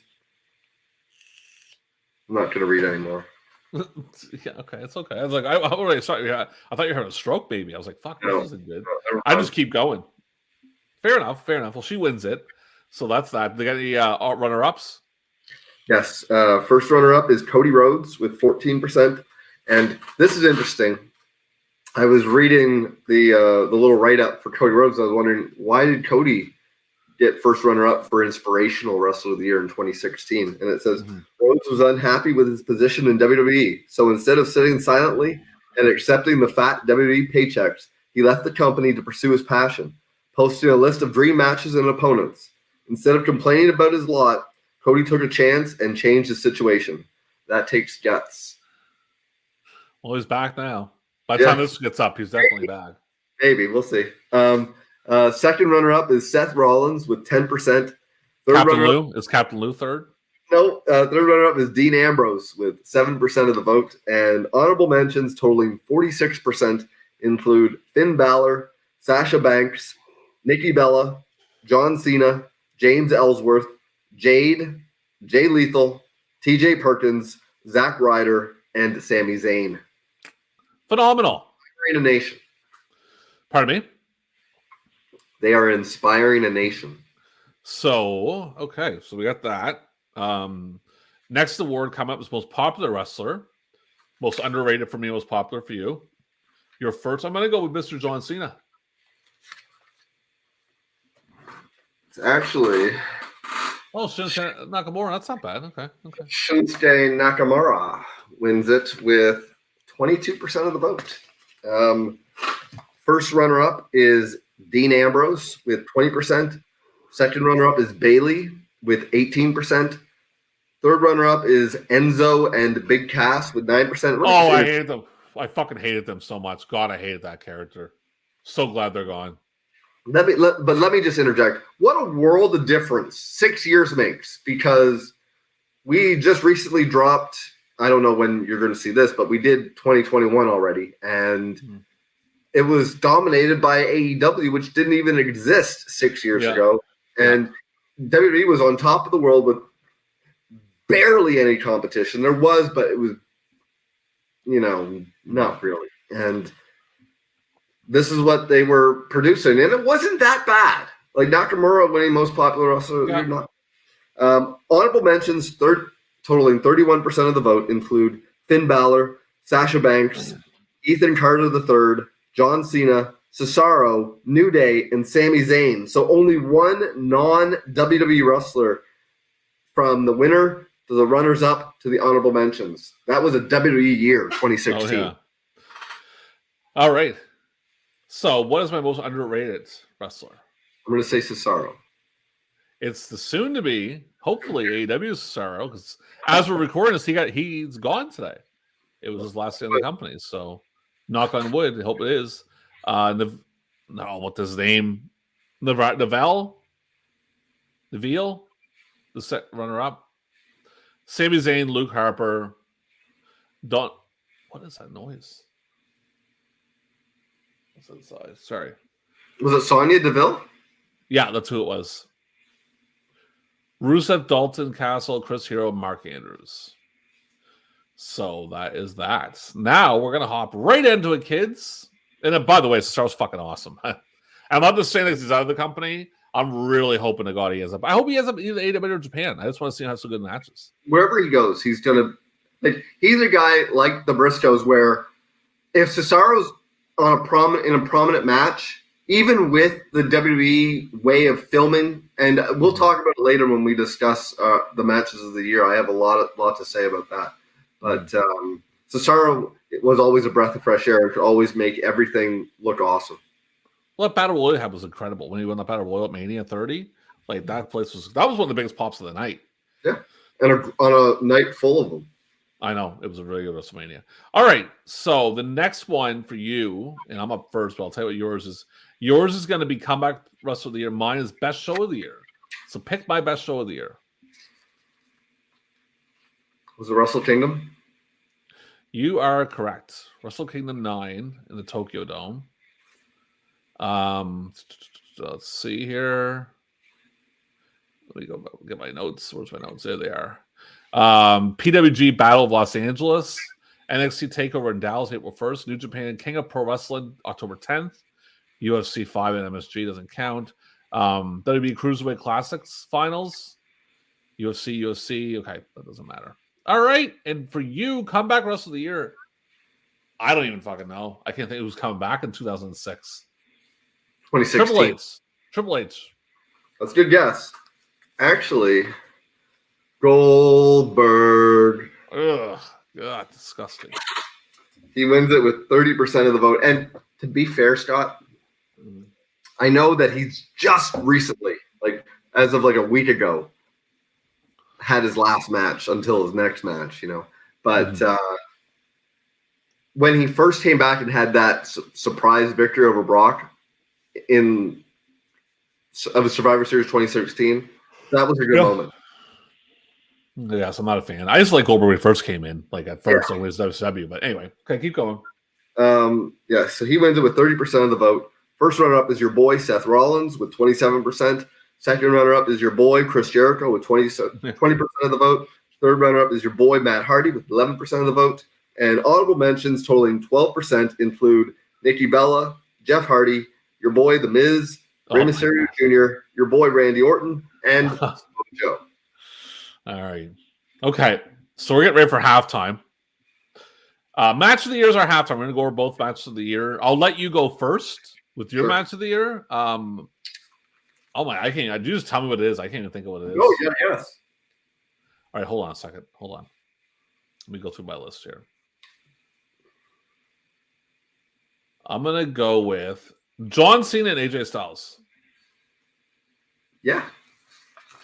not going to read anymore. Yeah, okay, it's okay. I was like, I already saw you. I thought you had a stroke, baby. I was like, fuck, this isn't good. I just keep going. Fair enough. Well, she wins it, so that's that. They got any runner-ups? Yes. First runner-up is Cody Rhodes with 14%, and this is interesting. I was reading the little write-up for Cody Rhodes. I was wondering, why did Cody get first runner-up for Inspirational Wrestler of the Year in 2016? And it says, Rhodes was unhappy with his position in WWE. So instead of sitting silently and accepting the fat WWE paychecks, he left the company to pursue his passion, posting a list of dream matches and opponents. Instead of complaining about his lot, Cody took a chance and changed his situation. That takes guts. Well, he's back now. By the time this gets up, he's definitely back. Maybe we'll see. Second runner-up is Seth Rollins with 10%. Captain Lou is Captain Lou third. No, third runner-up is Dean Ambrose with 7% of the vote, and honorable mentions totaling 46% include Finn Balor, Sasha Banks, Nikki Bella, John Cena, James Ellsworth, Jade, Jay Lethal, T.J. Perkins, Zack Ryder, and Sami Zayn. Phenomenal. Inspiring a nation. Pardon me? They are inspiring a nation. So, okay, so we got that. Next award come up is most popular wrestler. Most underrated for me, most popular for you. Your first, I'm going to go with Mr. John Cena. It's actually Shinsuke Nakamura. That's not bad. Okay. Shinsuke Nakamura wins it with 22% of the vote. First runner-up is Dean Ambrose with 20%. Second runner-up is Bailey with 18%. Third runner-up is Enzo and Big Cass with 9%. I hated them. I fucking hated them so much. God, I hated that character. So glad they're gone. Let me just interject. What a world of difference 6 years makes, because we just recently dropped, I don't know when you're going to see this, but we did 2021 already, and it was dominated by AEW, which didn't even exist 6 years ago. And WWE was on top of the world with barely any competition. There was, but it was, not really. And this is what they were producing, and it wasn't that bad. Like Nakamura winning most popular wrestler. Yeah. Honorable mentions, totaling 31% of the vote, include Finn Balor, Sasha Banks, Ethan Carter III, John Cena, Cesaro, New Day, and Sami Zayn. So only one non-WWE wrestler from the winner to the runners-up to the honorable mentions. That was a WWE year, 2016. Oh, yeah. All right. So, what is my most underrated wrestler? I'm going to say Cesaro. It's the soon-to-be, hopefully, AEW Cesaro, because as we're recording this, he's gone today. It was his last day in the company, so knock on wood. I hope it is. What's his name? Neville, the set runner-up. Sami Zayn, Luke Harper. What is that noise? Sorry. Was it Sonya Deville? Yeah, that's who it was. Rusev, Dalton Castle, Chris Hero, Mark Andrews. So that is that. Now we're going to hop right into it, kids. And then, by the way, Cesaro's fucking awesome. I'm not just saying that he's out of the company. I'm really hoping to God he ends up. I hope he ends up either AEW or Japan. I just want to see him have some good matches. Wherever he goes, he's going to... he's a guy like the Briscoes where if Cesaro's in a prominent match, even with the WWE way of filming, and we'll talk about it later when we discuss the matches of the year. I have a lot to say about that. But Cesaro was always a breath of fresh air and could always make everything look awesome. Well, that Battle Royal was incredible. When he won the Battle Royal at Mania 30, that was one of the biggest pops of the night. Yeah, and on a night full of them. I know. It was a really good WrestleMania. All right. So the next one for you, and I'm up first, but I'll tell you what yours is. Yours is going to be Comeback Wrestler of the Year. Mine is Best Show of the Year. So pick my Best Show of the Year. Was it Wrestle Kingdom? You are correct. Wrestle Kingdom 9 in the Tokyo Dome. Let's see here. Let me go get my notes. Where's my notes? There they are. PWG Battle of Los Angeles, NXT TakeOver in Dallas April 1st, New Japan King of Pro Wrestling October 10th, UFC 5 and MSG doesn't count. WWE Cruiserweight Classics Finals, UFC, okay, that doesn't matter. All right, and for you, Comeback Wrestler of the Year, I don't even fucking know. I can't think who's coming back in 2006. 2016. Triple H. That's a good guess. Actually, Goldberg. Ugh, God, disgusting. He wins it with 30% of the vote. And to be fair, Scott, I know that he's just recently, as of a week ago, had his last match until his next match, But when he first came back and had that surprise victory over Brock of the Survivor Series 2016, that was a good moment. Yes, I'm not a fan. I just like Goldberg when he first came in, like at first, when he was WCW. But anyway, okay, keep going. So he wins it with 30% of the vote. First runner-up is your boy Seth Rollins with 27%. Second runner-up is your boy Chris Jericho with 20% of the vote. Third runner-up is your boy Matt Hardy with 11% of the vote. And honorable mentions totaling 12% include Nikki Bella, Jeff Hardy, your boy The Miz, Rey Mysterio Jr., your boy Randy Orton, and Joe. All right. Okay. So we're getting ready for halftime. Match of the year is our halftime. We're going to go over both matches of the year. I'll let you go first with your match of the year. Oh my, you just tell me what it is. I can't even think of what it is. Oh, yeah, yes. All right, hold on a second. Hold on. Let me go through my list here. I'm going to go with John Cena and AJ Styles. Yeah.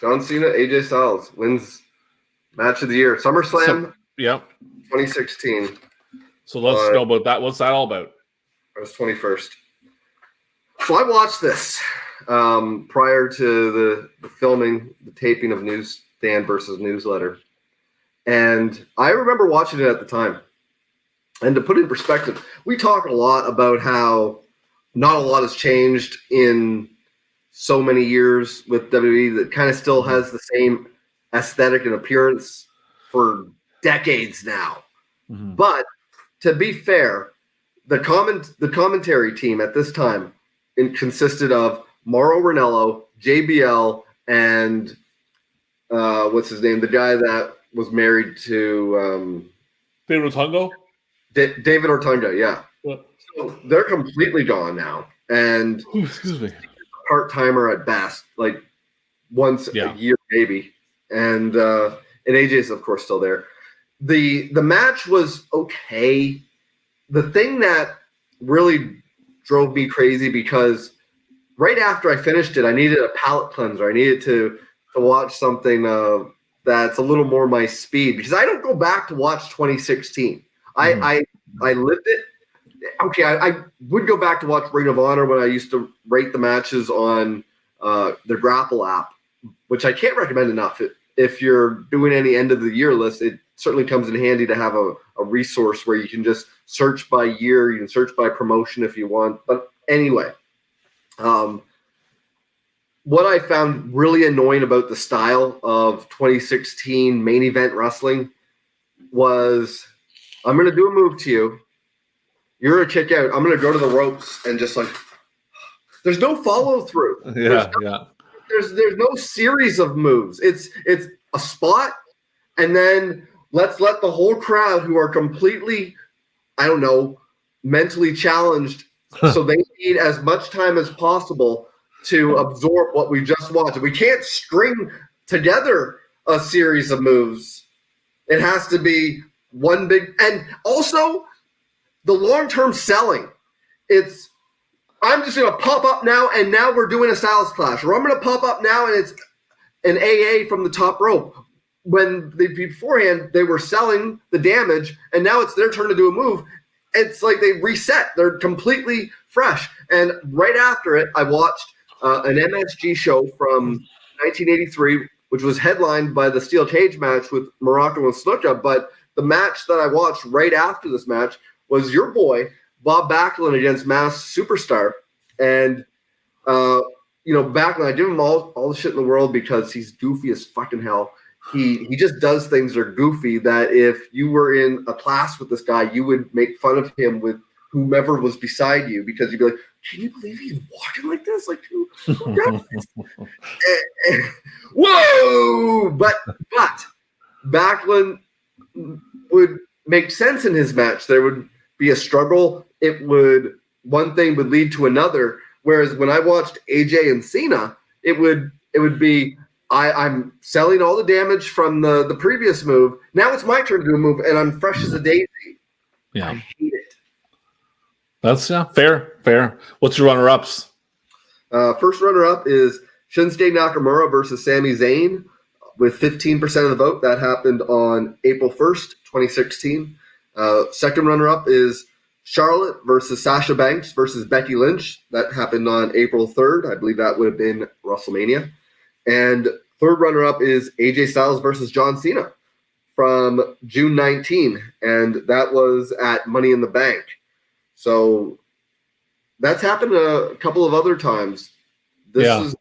John Cena, AJ Styles wins match of the year. SummerSlam 2016. So let's go about that. What's that all about? It was 21st. So I watched this prior to the filming, the taping of Newsstand versus Newsletter. And I remember watching it at the time. And to put it in perspective, we talk a lot about how not a lot has changed in so many years with WWE that kind of still has the same aesthetic and appearance for decades now. Mm-hmm. But to be fair, the commentary team at this time consisted of Mauro Ranallo, JBL, and what's his name? The guy that was married to David Otunga? David Ortunga, yeah. What? So they're completely gone now. And excuse me. Part-timer at best, like once a year maybe. And AJ's of course still there. The match was okay. The thing that really drove me crazy, because right after I finished it, I needed a palate cleanser. I needed to watch something that's a little more my speed, because I don't go back to watch 2016. I lived it. Okay, I would go back to watch Ring of Honor when I used to rate the matches on the Grapple app, which I can't recommend enough. If you're doing any end of the year list, it certainly comes in handy to have a resource where you can just search by year. You can search by promotion if you want. But anyway, what I found really annoying about the style of 2016 main event wrestling was, I'm going to do a move to you. You're going to kick out. I'm going to go to the ropes and just like, there's no follow through. There's no series of moves. It's a spot, and then let's let the whole crowd, who are completely, I don't know, mentally challenged, so they need as much time as possible to absorb what we just watched. We can't string together a series of moves. It has to be one big, and also the long-term selling. It's, I'm just going to pop up now, and now we're doing a Styles Clash. Or I'm going to pop up now, and it's an AA from the top rope. When beforehand, they were selling the damage, and now it's their turn to do a move. It's like they reset. They're completely fresh. And right after it, I watched an MSG show from 1983, which was headlined by the steel cage match with Morocco and Snuka. But the match that I watched right after this match was your boy, Bob Backlund, against Masked Superstar. And, Backlund, I give him all the shit in the world because he's goofy as fucking hell. He just does things that are goofy that if you were in a class with this guy, you would make fun of him with whomever was beside you, because you'd be like, can you believe he's walking like this? Like, who does this? Whoa! But Backlund would make sense in his match. There would be a struggle. One thing would lead to another. Whereas when I watched AJ and Cena, it would be, I'm selling all the damage from the previous move. Now it's my turn to do a move, and I'm fresh as a daisy. Yeah. I hate it. That's fair. What's your runner-ups? First runner-up is Shinsuke Nakamura versus Sami Zayn with 15% of the vote. That happened on April 1st, 2016. Second runner-up is Charlotte versus Sasha Banks versus Becky Lynch. That happened on April 3rd. I believe that would have been WrestleMania. And third runner-up is AJ Styles versus John Cena from June 19, and that was at Money in the Bank. So that's happened a couple of other times. This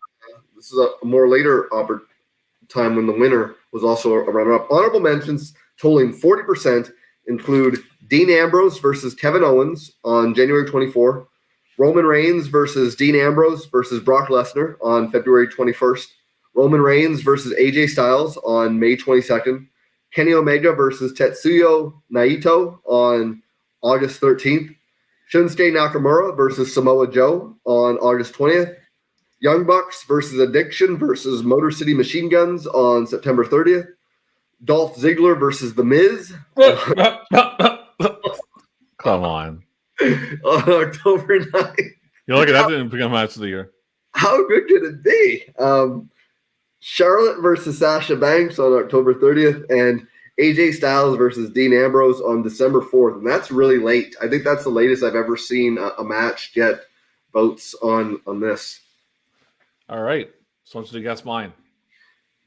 is a more later time when the winner was also a runner-up. Honorable mentions totaling 40% include Dean Ambrose versus Kevin Owens on January 24, Roman Reigns versus Dean Ambrose versus Brock Lesnar on February 21st, Roman Reigns versus AJ Styles on May 22nd, Kenny Omega versus Tetsuya Naito on August 13th, Shinsuke Nakamura versus Samoa Joe on August 20th, Young Bucks versus Addiction versus Motor City Machine Guns on September 30th, Dolph Ziggler versus The Miz Come on. on October 9th. You're lucky that didn't become match of the year. How good could it be? Charlotte versus Sasha Banks on October 30th, and AJ Styles versus Dean Ambrose on December 4th. And that's really late. I think that's the latest I've ever seen a match get votes on this. All right. So I want you to guess mine.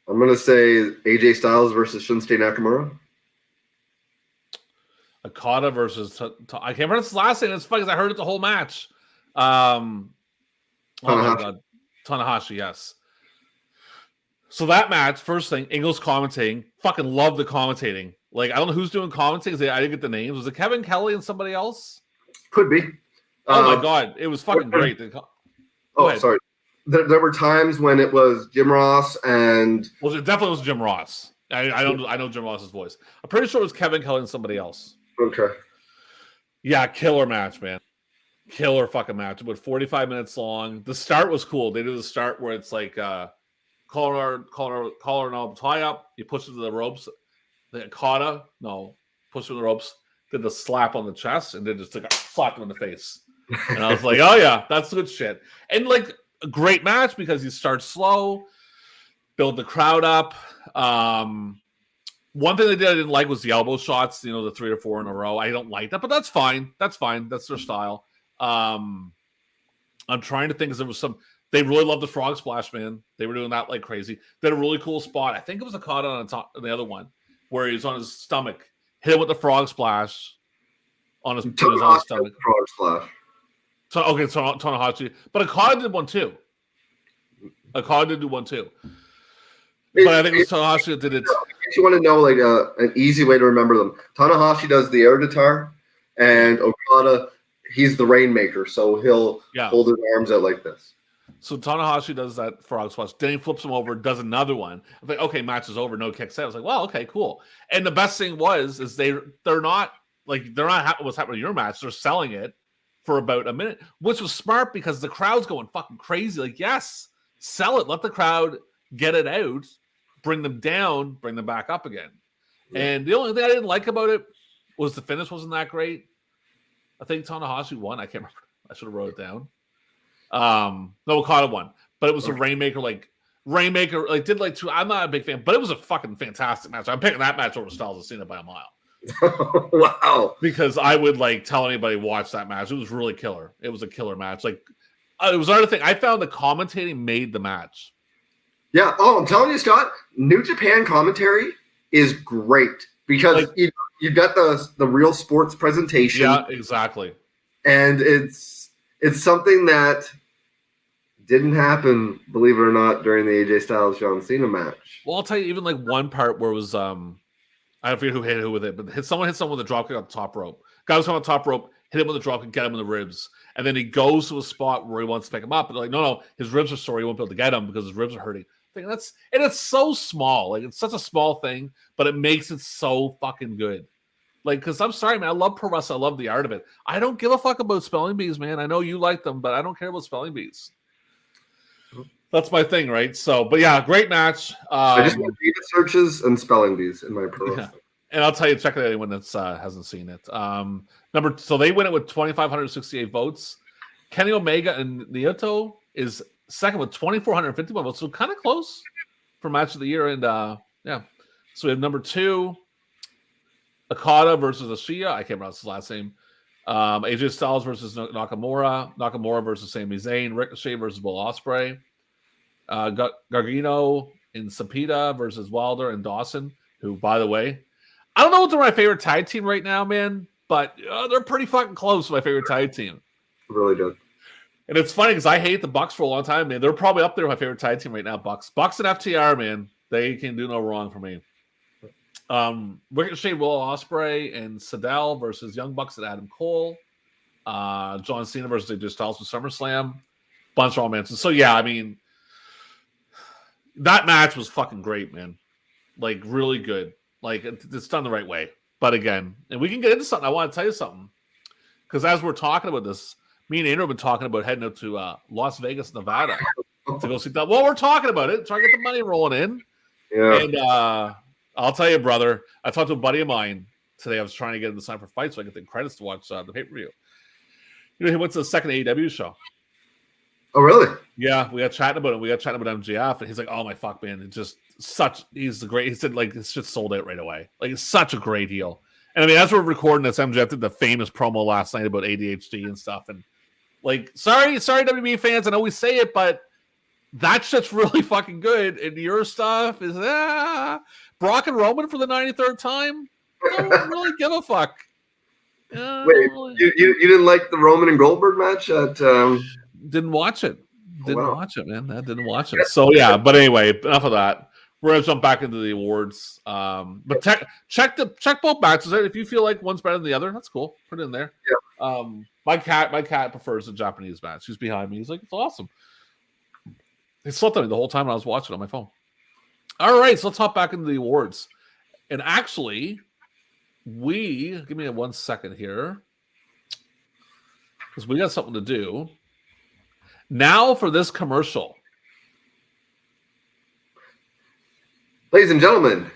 I'm going to say AJ Styles versus Shinsuke Nakamura. Okada versus I can't pronounce his last name. It's funny because I heard it the whole match. Oh my God, Tanahashi. Yes. So that match, first thing, Ingles commentating. Fucking love the commentating. Like I don't know who's doing commentating. I didn't get the names. Was it Kevin Kelly and somebody else? Could be. Oh my God, it was fucking great. Sorry. There were times when it was Jim Ross and it definitely was Jim Ross. I know Jim Ross's voice. I'm pretty sure it was Kevin Kelly and somebody else. Okay. Yeah, killer match, man. Killer fucking match. About 45 minutes long. The start was cool. They did the start where it's like collar knob tie up. You push it to the ropes. The Okada, push it to the ropes. Did the slap on the chest and then just took a slap him in the face. And I was like, oh yeah, that's good shit. And like a great match because you start slow, build the crowd up. One thing they did I didn't like was the elbow shots, the 3 or 4 in a row. I don't like that, but that's fine. That's fine. That's their style. I'm trying to think because there was they really loved the frog splash, man. They were doing that like crazy. They had a really cool spot. I think it was Okada on the other one where he was on his stomach, hit him with the frog splash on his stomach. Frog splash. So Tanahashi, but Okada did one too. Okada did do one too. But I think it was Tanahashi that did it. If you want to know like an easy way to remember them, Tanahashi does the air guitar, and Okada, he's the rainmaker, so he'll hold his arms out like this. So Tanahashi does that frog splash. Then he flips him over, does another one. I'm like, okay, match is over, no kicks out. I was like, well, okay, cool. And the best thing is they're not what's happening in your match. They're selling it for about a minute, which was smart because the crowd's going fucking crazy. Like, yes, sell it. Let the crowd get it out. Bring them down, bring them back up again. Yeah. And the only thing I didn't like about it was the finish wasn't that great. I think Tanahashi won. I can't remember. I should have wrote it down. No, Okada won. But it was a Rainmaker, did like 2. I'm not a big fan, but it was a fucking fantastic match. I'm picking that match over Styles and Cena by a mile. Wow. Because I would tell anybody watch that match. It was really killer. It was a killer match. It was another thing. I found the commentating made the match. Yeah. Oh, I'm telling you, Scott, New Japan commentary is great because you got the real sports presentation. Yeah, exactly. And it's something that didn't happen, believe it or not, during the AJ Styles John Cena match. Well, I'll tell you, even one part where it was I don't forget who hit who with it, but someone hit someone with a drop kick on the top rope. Guy was on the top rope, hit him with a drop kick, get him in the ribs. And then he goes to a spot where he wants to pick him up. But no, his ribs are sore. He won't be able to get him because his ribs are hurting. It's so small. It's such a small thing, but it makes it so fucking good. Because I'm sorry, man. I love pro wrestling. I love the art of it. I don't give a fuck about spelling bees, man. I know you like them, but I don't care about spelling bees. That's my thing, right? So, but yeah, great match. I just want data searches and spelling bees in my pro wrestling. Yeah. And I'll tell you, check it out anyone that hasn't seen it. So they win it with 2,568 votes. Kenny Omega and Naito is second with 2,451 votes, so kind of close for match of the year. And so we have number 2. Okada versus Ashia. I can't pronounce his last name. AJ Styles versus Nakamura. Nakamura versus Sami Zayn. Ricochet versus Will Ospreay. Gargano and Sapita versus Wilder and Dawson, who, by the way, I don't know if they're my favorite tag team right now, man, but they're pretty fucking close to my favorite tag team. Really good. And it's funny because I hate the Bucks for a long time, man. They're probably up there with my favorite tag team right now, Bucks. Bucks and FTR, man. They can do no wrong for me. Ricochet, Will Ospreay, and Sydal versus Young Bucks and Adam Cole. John Cena versus AJ Styles with SummerSlam. Bunch of all matches. So, yeah, I mean, that match was fucking great, man. Like, really good. Like, it's done the right way. But again, and we can get into something. I want to tell you something. Because as we're talking about this, me and Andrew have been talking about heading up to Las Vegas, Nevada to go see that. Well, we're talking about it. Trying to get the money rolling in. Yeah. And I'll tell you, brother, I talked to a buddy of mine today. I was trying to get him to sign for fights so I get the credits to watch the pay-per-view. You know, he went to the second AEW show. Oh, really? Yeah, we got chatting about it. We got chatting about MJF, and he's like, "Oh my fuck, man! It's just he's the great." He said, "Like it's just sold out right away. Like it's such a great heel." And I mean, as we're recording this, MJF did the famous promo last night about ADHD and stuff. And like, sorry, WB fans, I know we say it, but that shit's really fucking good. And your stuff is Brock and Roman for the 93rd time. Don't really give a fuck. Wait, you didn't like the Roman and Goldberg match at? Didn't watch it. Didn't wow. watch it, man. I didn't watch it. So yeah, but anyway, enough of that. We're gonna jump back into the awards. But check both matches out. If you feel like one's better than the other, that's cool. Put it in there. Yeah. My cat prefers the Japanese match. He's behind me. He's like, it's awesome. He slept on me the whole time I was watching it on my phone. All right, so let's hop back into the awards. And actually, give me 1 second here, because we got something to do. Now for this commercial. Ladies and gentlemen,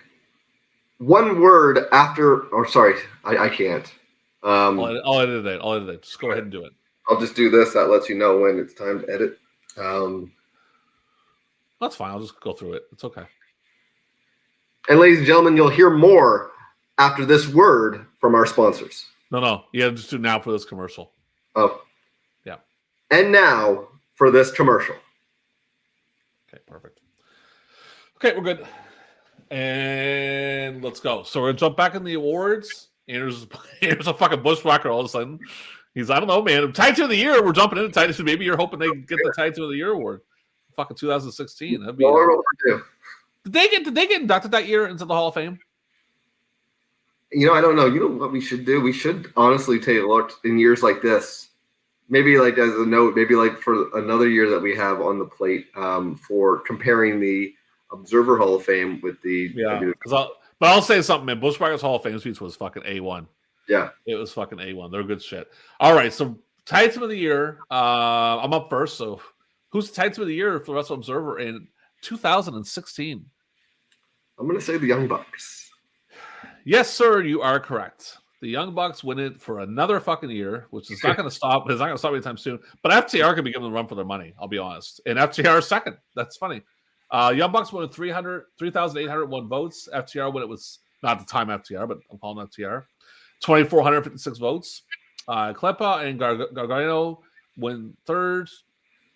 one word after, or sorry, I can't. I'll edit it. Just go ahead and do it. I'll just do this. That lets you know when it's time to edit. That's fine. I'll just go through it. It's okay. And ladies and gentlemen, you'll hear more after this word from our sponsors. No. You have to just do now for this commercial. Oh. Yeah. And now for this commercial. Okay, perfect. Okay, we're good. And let's go. So we're going to jump back in the awards. Here's a fucking bushwhacker all of a sudden. He's, I don't know, man. Tag Team of the Year. We're jumping into Tag Team. Maybe you're hoping they get the Tag Team of the Year award. Fucking 2016. That'd be. Did they get inducted that year into the Hall of Fame? You know, I don't know. You know what we should do? We should honestly take a look in years like this. Maybe like as a note, maybe like for another year that we have on the plate for comparing the Observer Hall of Fame with the I'll say something, man. Bushwhacker's Hall of Fame speech was fucking A1. Yeah, it was fucking A1. They're good shit. All right, so Tag Team of the Year. I'm up first. So who's the Tag Team of the Year for the Wrestle Observer in 2016? I'm gonna say the Young Bucks. Yes, sir. You are correct. The Young Bucks win it for another fucking year, which is not going to stop. It's not going to stop anytime soon. But FTR can be given a run for their money. I'll be honest. And FTR is second. That's funny. Young Bucks won 3,801 votes. FTR when it was not the time FTR, but I'm calling FTR. 2,456 votes. Klepa and Gargano win third.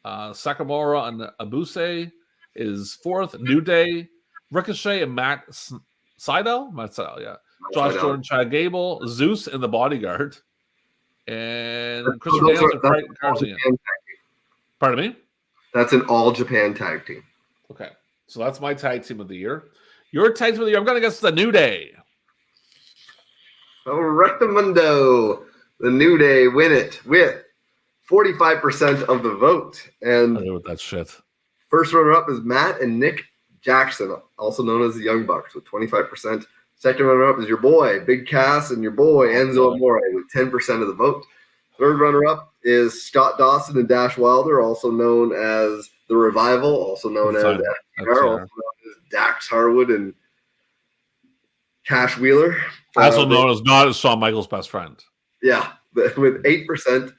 Sakamura and Abuse is fourth. New Day, Ricochet and Matt Sydal, yeah. Josh Jordan, Chad Gable, Zeus and the Bodyguard, and Christopher Daniels and Frank Garcia. Pardon me? That's an all Japan tag team. Okay, so that's my tag team of the year. Your tag team of the year, I'm going to guess the New Day. Rectamundo. The New Day win it with 45% of the vote. And I know what that shit. First runner-up is Matt and Nick Jackson, also known as the Young Bucks, with 25%. Second runner-up is your boy, Big Cass, and your boy, Enzo Amore, with 10% of the vote. Third runner-up is Scott Dawson and Dash Wilder, also known as The Revival, also known as FTR, also known as Dax Harwood and Cash Wheeler. Also known as not as Shawn Michaels' best friend. Yeah, with 8%.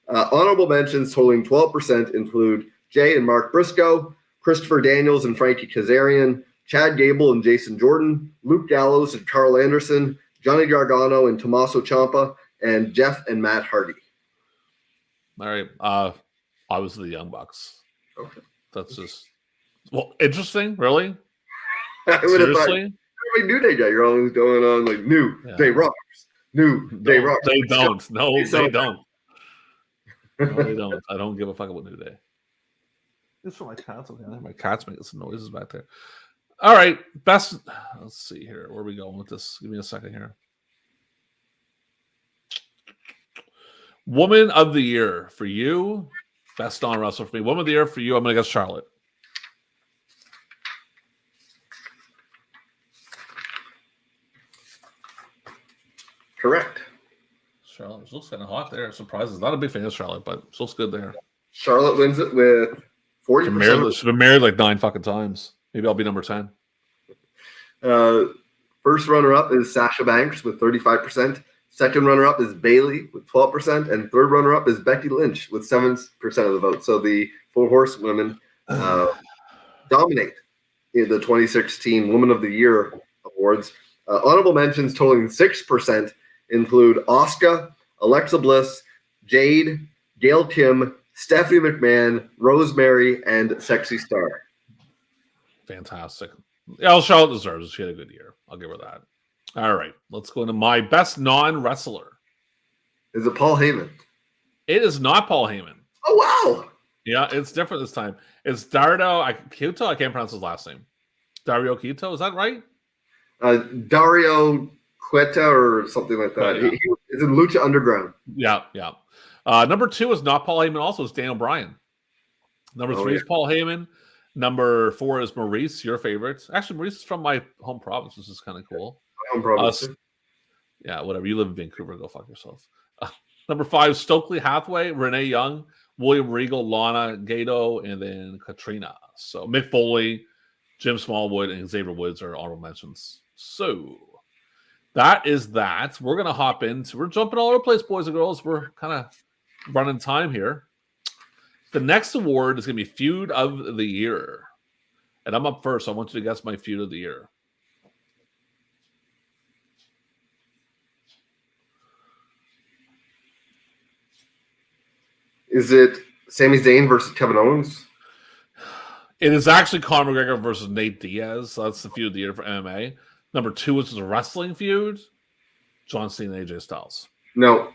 Honorable mentions totaling 12% include Jay and Mark Briscoe, Christopher Daniels and Frankie Kazarian, Chad Gable and Jason Jordan, Luke Gallows and Carl Anderson, Johnny Gargano and Tommaso Ciampa, and Jeff and Matt Hardy. All right. Obviously the Young Bucks. Okay. That's just interesting. Really? I would have thought, Seriously? every New Day guy, you're always going on like New Day Rockers. New Day No, Rockers. they don't. No, they don't. No, No, they don't. I don't give a fuck about New Day. It's for my cats. Okay, my cats making some noises back there. All right, best. Let's see here. Where are we going with this? Give me a second here. Woman of the Year for you. Best non-wrestler for me. Woman of the Year for you. I'm going to guess Charlotte. Correct. Charlotte. She looks kind of hot there. Surprises. Not a big fan of Charlotte, but she looks good there. Charlotte wins it with 40%. She's been married like 9 fucking times. Maybe I'll be number 10. First runner-up is Sasha Banks with 35%. Second runner-up is Bayley with 12%. And third runner-up is Becky Lynch with 7% of the vote. So the 4 horsewomen dominate in the 2016 Woman of the Year awards. Honorable mentions totaling 6% include Asuka, Alexa Bliss, Jade, Gail Kim, Stephanie McMahon, Rosemary, and Sexy Star. Fantastic. Yeah, Charlotte deserves it. She had a good year. I'll give her that. All right, let's go into my best non-wrestler. Is it Paul Heyman? It is not Paul Heyman. Oh, wow. Yeah, it's different this time. It's Dario Cueto. I can't pronounce his last name. Dario Cueto. Is that right? Dario Cueto or something like that. Yeah. He is in Lucha Underground. Yeah. Number 2 is not Paul Heyman. Also, it's Daniel Bryan. Number 3 is Paul Heyman. Number 4 is Maurice, your favorite. Actually, Maurice is from my home province, which is kind of cool. My home province. Yeah, whatever. You live in Vancouver. Go fuck yourself. Number 5, Stokely Hathaway, Renee Young, William Regal, Lana Gato, and then Katrina. So Mick Foley, Jim Smallwood, and Xavier Woods are honorable mentions. So that is that. We're going to hop into, we're jumping all over the place, boys and girls. We're kind of running time here. The next award is going to be Feud of the Year. And I'm up first. So I want you to guess my Feud of the Year. Is it Sami Zayn versus Kevin Owens? It is actually Conor McGregor versus Nate Diaz. So that's the Feud of the Year for MMA. Number 2 is a wrestling feud. John Cena and AJ Styles. No.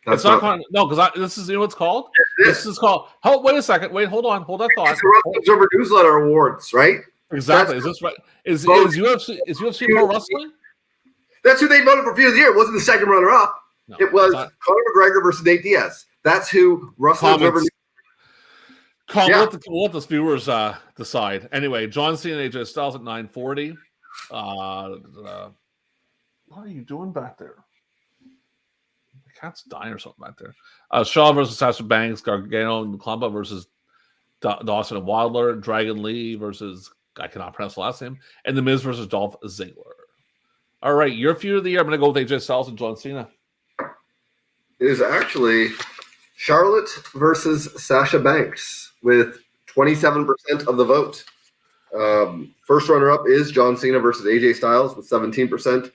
It's not Conor. No, because this is, you know what it's called? This is called. Oh, wait a second. Wait, hold on. Hold that thought. It's the Wrestling Observer Newsletter Awards, right? Exactly. Is this right? Is UFC Pro Wrestling? That's who they voted for Feud of the Year. It wasn't the second runner-up. No, it was Conor McGregor versus Nate Diaz. That's who Wrestling Observer. We'll let the viewers decide. Anyway, John Cena and AJ Styles at 9:40. What are you doing back there? The cat's dying or something back there. Shaw versus Sasha Banks, Gargano and Klumpa versus Dawson and Wilder, Dragon Lee versus, I cannot pronounce the last name, and The Miz versus Dolph Ziggler. All right, your Feud of the Year. I'm going to go with AJ Styles and John Cena. It is actually Charlotte versus Sasha Banks with 27% of the vote. First runner-up is John Cena versus AJ Styles with 17%.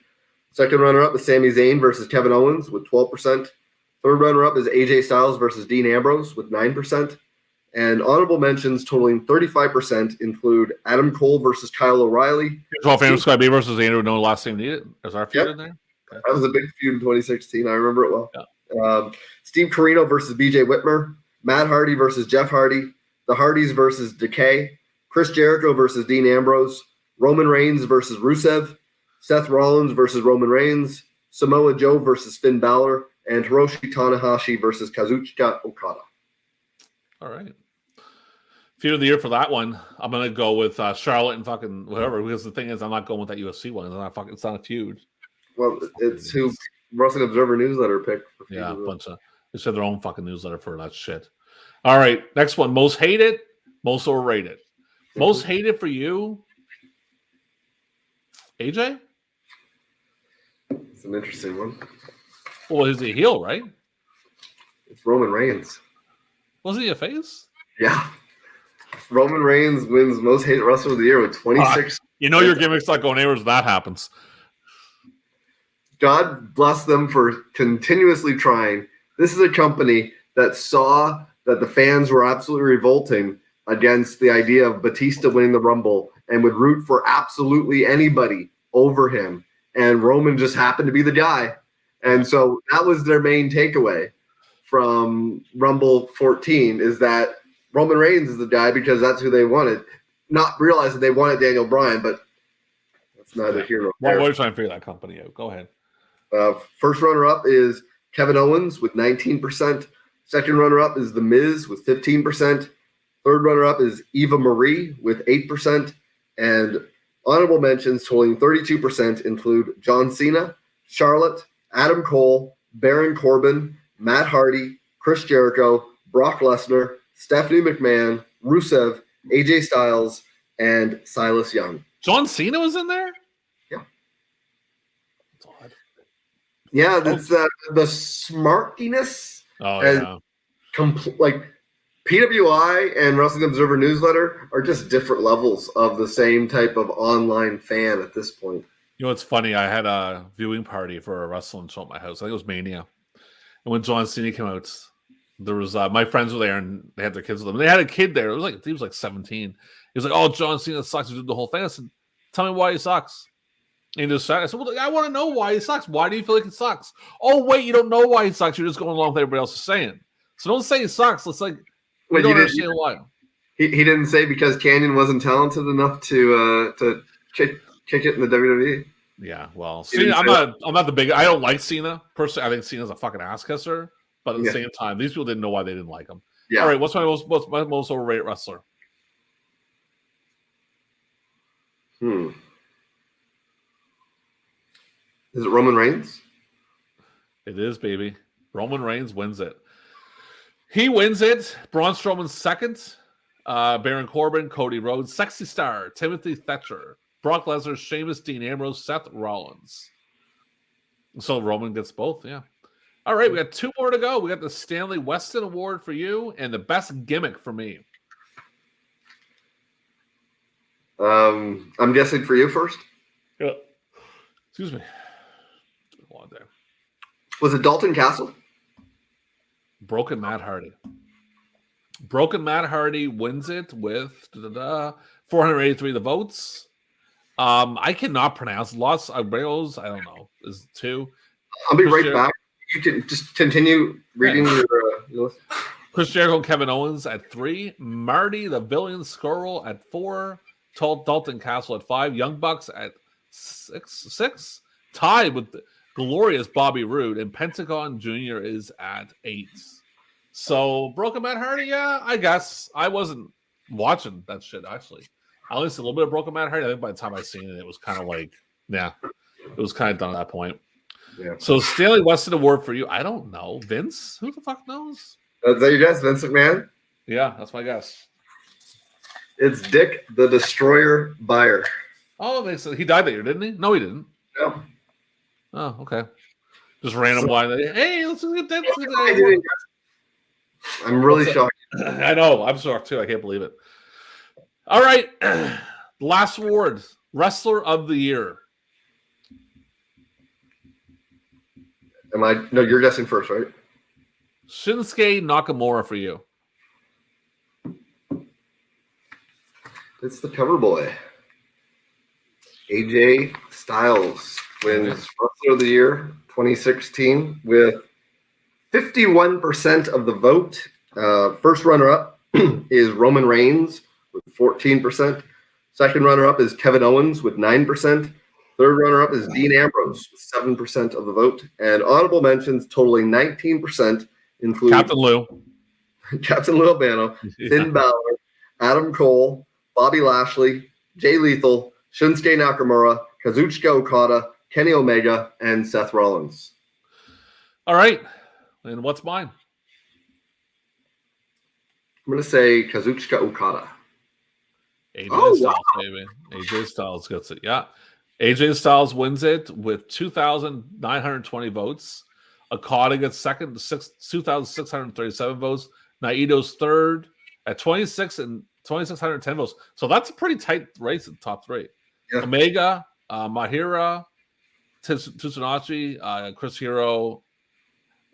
Second runner-up is Sami Zayn versus Kevin Owens with 12%. Third runner-up is AJ Styles versus Dean Ambrose with 9%. And honorable mentions totaling 35% include Adam Cole versus Kyle O'Reilly. 12 famous Scott B versus Andrew, no last name needed. Is our feud in there? Okay. That was a big feud in 2016. I remember it well. Yeah. Steve Carino versus BJ Whitmer. Matt Hardy versus Jeff Hardy. The Hardys versus Decay. Chris Jericho versus Dean Ambrose. Roman Reigns versus Rusev. Seth Rollins versus Roman Reigns. Samoa Joe versus Finn Balor. And Hiroshi Tanahashi versus Kazuchika Okada. All right. Feud of the Year for that one. I'm going to go with Charlotte and fucking whatever, because the thing is, I'm not going with that UFC one. It's not a feud. Well, it's who Wrestling Observer Newsletter picked. Yeah, a bunch of, they said their own fucking newsletter for that shit. All right, next one. Most hated, most overrated. Most hated for you, AJ? It's an interesting one. Well, he's a heel, right? It's Roman Reigns. Wasn't he a face? Yeah. Roman Reigns wins most hated wrestler of the year with 26. You know your gimmick's not going anywhere if that happens. God bless them for continuously trying. This is a company that saw that the fans were absolutely revolting against the idea of Batista winning the Rumble and would root for absolutely anybody over him. And Roman just happened to be the guy. And so that was their main takeaway from Rumble 14 is that Roman Reigns is the guy because that's who they wanted. Not realizing they wanted Daniel Bryan, but that's neither here nor there. Well, we're trying to figure that company out. Go ahead. First runner-up is Kevin Owens with 19%. Second runner-up is The Miz with 15%. Third runner-up is Eva Marie with 8%. And honorable mentions totaling 32% include John Cena, Charlotte, Adam Cole, Baron Corbin, Matt Hardy, Chris Jericho, Brock Lesnar, Stephanie McMahon, Rusev, AJ Styles, and Silas Young. John Cena was in there? Yeah. That's odd. Yeah, that's the smartiness. Oh, and yeah. like PWI and Wrestling Observer Newsletter are just different levels of the same type of online fan at this point. You know, it's funny. I had a viewing party for a wrestling show at my house. I think it was Mania. And when John Cena came out, there was my friends were there and they had their kids with them. And they had a kid there. He was like 17. He was like, "Oh, John Cena sucks." He did the whole thing. I said, "Tell me why he sucks." And he just said, "I said, well, I want to know why he sucks. Why do you feel like he sucks?" "Oh, wait, you don't know why he sucks. You're just going along with everybody else is saying. So don't say he sucks. Let's like, we don't understand why." He didn't say because Canyon wasn't talented enough to kick it in the WWE. Yeah, well, Cena, I'm not the big. I don't like Cena personally. I think Cena's a fucking ass kisser. But at the same time, these people didn't know why they didn't like him. Yeah. All right, what's my most overrated wrestler? Is it Roman Reigns? It is, baby. Roman Reigns wins it. He wins it. Braun Strowman's second. Baron Corbin, Cody Rhodes, Sexy Star, Timothy Thatcher, Brock Lesnar, Sheamus, Dean Ambrose, Seth Rollins. So Roman gets both, yeah. All right, we got 2 more to go. We got the Stanley Weston Award for you and the best gimmick for me. I'm guessing for you first. Yeah. Excuse me. Long day. Was it Dalton Castle? Broken Matt Hardy. Broken Matt Hardy wins it with 483 of the votes. I cannot pronounce Los Abreos. I don't know. Is 2. I'll be right back. You can just continue reading your list. Chris Jericho and Kevin Owens at 3. Marty the Villain Skrull at 4. Dalton Castle at 5. Young Bucks at 6. Tied with the glorious Bobby Roode. And Pentagon Jr. is at 8. So, Broken Matt Hardy, yeah, I guess. I wasn't watching that shit, actually. I only see a little bit of Broken Matt Hardy. I think by the time I seen it, it was kind of like, yeah, it was kind of done at that point. Yeah. So Stanley Weston Award for you. I don't know. Vince? Who the fuck knows? Is that your guess, Vince McMahon? Yeah, that's my guess. It's Dick the Destroyer Beyer. Oh, makes sense. He died that year, didn't he? No, he didn't. No. Oh, okay. Just random line. Hey, let's get that. I'm really shocked. I know. I'm shocked too. I can't believe it. All right. Last award. Wrestler of the Year. No, you're guessing first, right? Shinsuke Nakamura for you. It's the cover boy. AJ Styles wins Wrestler of the Year 2016 with 51% of the vote. First runner-up is Roman Reigns with 14%. Second runner-up is Kevin Owens with 9%. Third runner-up is Dean Ambrose with 7% of the vote. And honorable mentions totaling 19% include Captain Lou Albano, Finn Balor, Adam Cole, Bobby Lashley, Jay Lethal, Shinsuke Nakamura, Kazuchika Okada, Kenny Omega, and Seth Rollins. All right. And what's mine? I'm going to say Kazuchika Okada. AJ Styles, baby. AJ Styles gets it. Yeah. AJ Styles wins it with 2,920 votes. Okada gets second, 2,637 votes. Naito's third at 26 and 2,610 votes. So that's a pretty tight race in the top 3. Yeah. Omega, Mahira, Tsunashi, Chris Hero,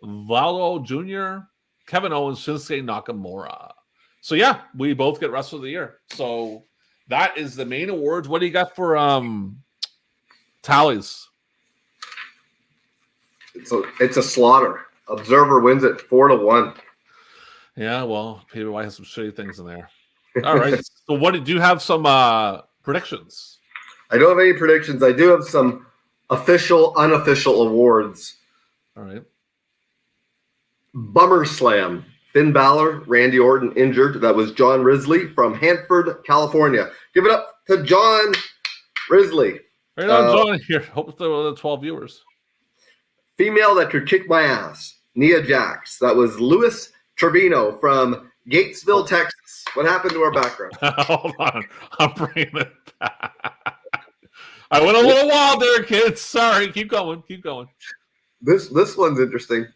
Valo Jr., Kevin Owens, Shinsuke Nakamura. So yeah, we both get Wrestler of the Year. So that is the main awards. What do you got for tallies? It's a slaughter. Observer wins it 4-1. Yeah, well, PWI has some shitty things in there. All right. So what did you have some predictions? I don't have any predictions. I do have some official, unofficial awards. All right. Bummer Slam. Finn Balor, Randy Orton injured. That was John Risley from Hanford, California. Give it up to John Risley. Right on, John. Here, hope there were 12 viewers. Female that could kick my ass. Nia Jax. That was Louis Trevino from Gatesville, Texas. What happened to our background? Hold on. I'm bringing it back. I went a little wild there, kids. Sorry. Keep going. Keep going. This one's interesting.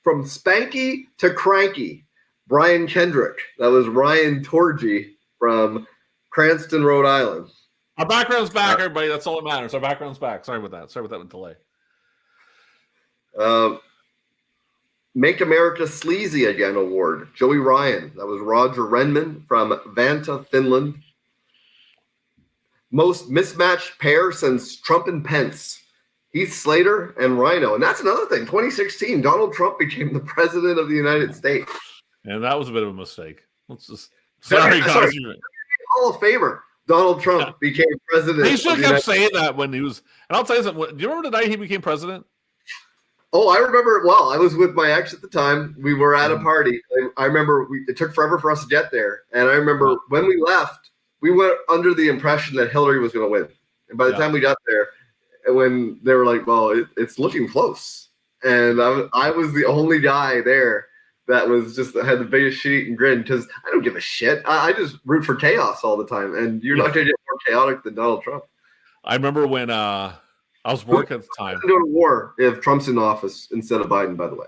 From Spanky to Cranky, Brian Kendrick. That was Ryan Torgy from Cranston, Rhode Island. Our background's back, everybody. That's all that matters. Our background's back. Sorry about that. Sorry about that with delay. Make America Sleazy Again award. Joey Ryan. That was Roger Renman from Vanta, Finland. Most mismatched pair since Trump and Pence. Heath Slater and Rhino. And that's another thing. 2016, Donald Trump became the president of the United States. And that was a bit of a mistake. Let's just... Sorry, guys. Hall of Famer. Donald Trump became president. He should have kept saying that when he was... And I'll tell you something. Do you remember the night he became president? Oh, I remember it well. I was with my ex at the time. We were at a party. I remember it took forever for us to get there. And I remember when we left, we went under the impression that Hillary was going to win. And by the time we got there, when they were like, well, it's looking close. And I was the only guy there that was just had the biggest sheet and grin because I don't give a shit. I just root for chaos all the time. And you're not going to get more chaotic than Donald Trump. I remember when I was working at the time. Go to war if Trump's in office instead of Biden, by the way.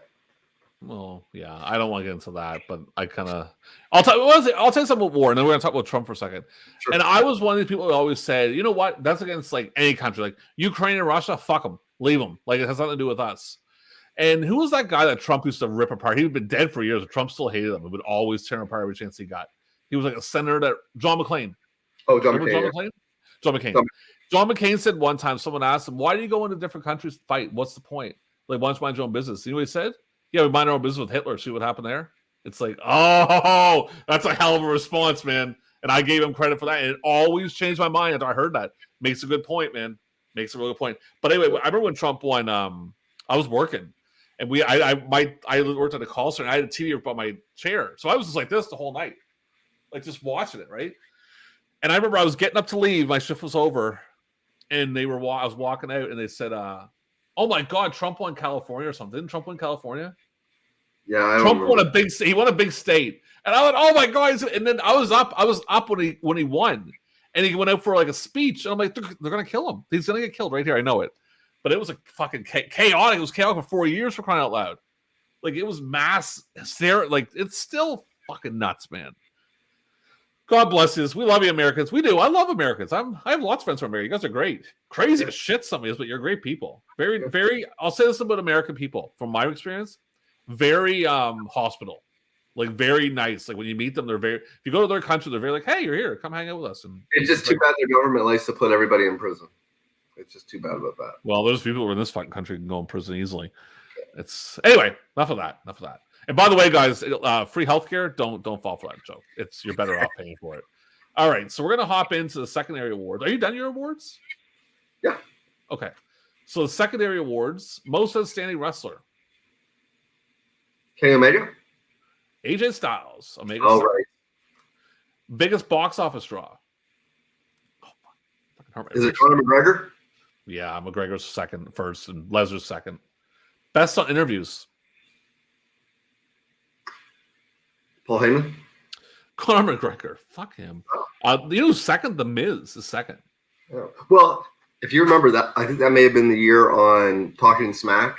Well, yeah, I don't want to get into that, but I kind of I'll tell you something about war, and then we're gonna talk about Trump for a second. Sure. And I was one of these people who always said, you know what, that's against like any country, like Ukraine and Russia, fuck them, leave them, like it has nothing to do with us. And who was that guy that Trump used to rip apart? He'd been dead for years, but Trump still hated him. He would always tear him apart every chance he got. He was like a senator that John McCain. Oh, John McCain. John McCain. John McCain said one time, someone asked him, why do you go into different countries to fight? What's the point? Like, why don't you mind your own business? You know what he said? Yeah, we mind our own business with Hitler. See what happened there? It's like, oh, that's a hell of a response, man. And I gave him credit for that. And it always changed my mind after I heard that. Makes a good point, man. Makes a really good point. But anyway, I remember when Trump won, I was working. And I worked at a call center. And I had a TV up on my chair. So I was just like this the whole night. Like just watching it, right? And I remember I was getting up to leave. My shift was over. And I was walking out and they said, oh my God, Trump won California or something. Didn't Trump win California? Yeah, Trump won he won a big state. And I went, oh my God. And then I was up when he won. And he went out for like a speech. And I'm like, they're gonna kill him. He's gonna get killed right here. I know it. But it was a fucking chaotic. It was chaotic for 4 years for crying out loud. Like it was mass hysteria. Like it's still fucking nuts, man. God bless you. We love you, Americans. We do. I love Americans. I have lots of friends from America. You guys are great. Crazy as shit, some of you, but you're great people. Very, very. I'll say this about American people from my experience. Very hospitable, like very nice. Like when you meet them, they're very. If you go to their country, they're very like, "Hey, you're here. Come hang out with us." And it's just too bad their government likes to put everybody in prison. It's just too bad about that. Well, those people who are in this fucking country can go in prison easily. It's anyway. Enough of that. Enough of that. And by the way, guys, free healthcare. Don't fall for that joke. You're better off paying for it. All right, so we're gonna hop into the secondary awards. Are you done your awards? Yeah. Okay. So the secondary awards: most outstanding wrestler. Kenny Omega. AJ Styles. Omega. Oh, right. Biggest box office draw. Is it Conor McGregor? Yeah, McGregor's first, and Lesnar's second. Best on interviews. Paul Heyman. Conor McGregor. Fuck him. Second? The Miz is second. Oh. Well, if you remember that, I think that may have been the year on Talking Smack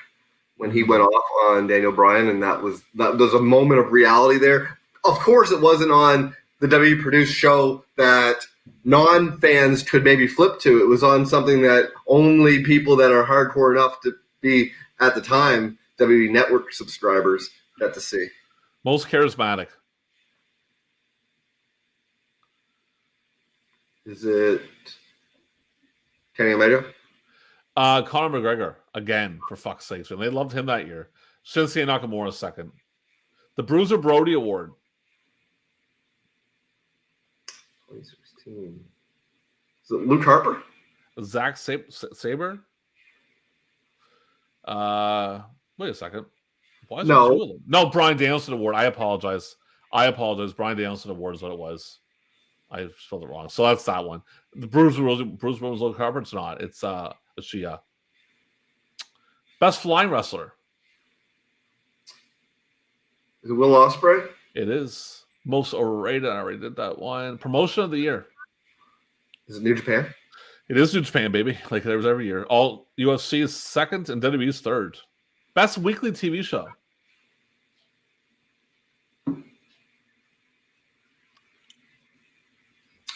when he went off on Daniel Bryan, and that was a moment of reality there. Of course, it wasn't on the WWE produced show that non-fans could maybe flip to. It was on something that only people that are hardcore enough to be, at the time, WWE Network subscribers got to see. Most charismatic. Is it Kenny Omega? Conor McGregor, again, for fuck's sakes. They loved him that year. Shinsuke Nakamura second. The Bruiser Brody Award. 2016. Is it Luke Harper? Zack Sabre. Wait a second. Why is No. there two of them? No, Bryan Danielson Award. I apologize. Bryan Danielson Award is what it was. I spelled it wrong. So that's that one. The Bruiser was Luke Harper. It's not. It's Shia. Best flying wrestler. Is it Will Ospreay? It is. Most overrated. I already did that one. Promotion of the year. Is it New Japan? It is New Japan, baby. Like there was every year. All UFC is second and WWE is third. Best weekly TV show.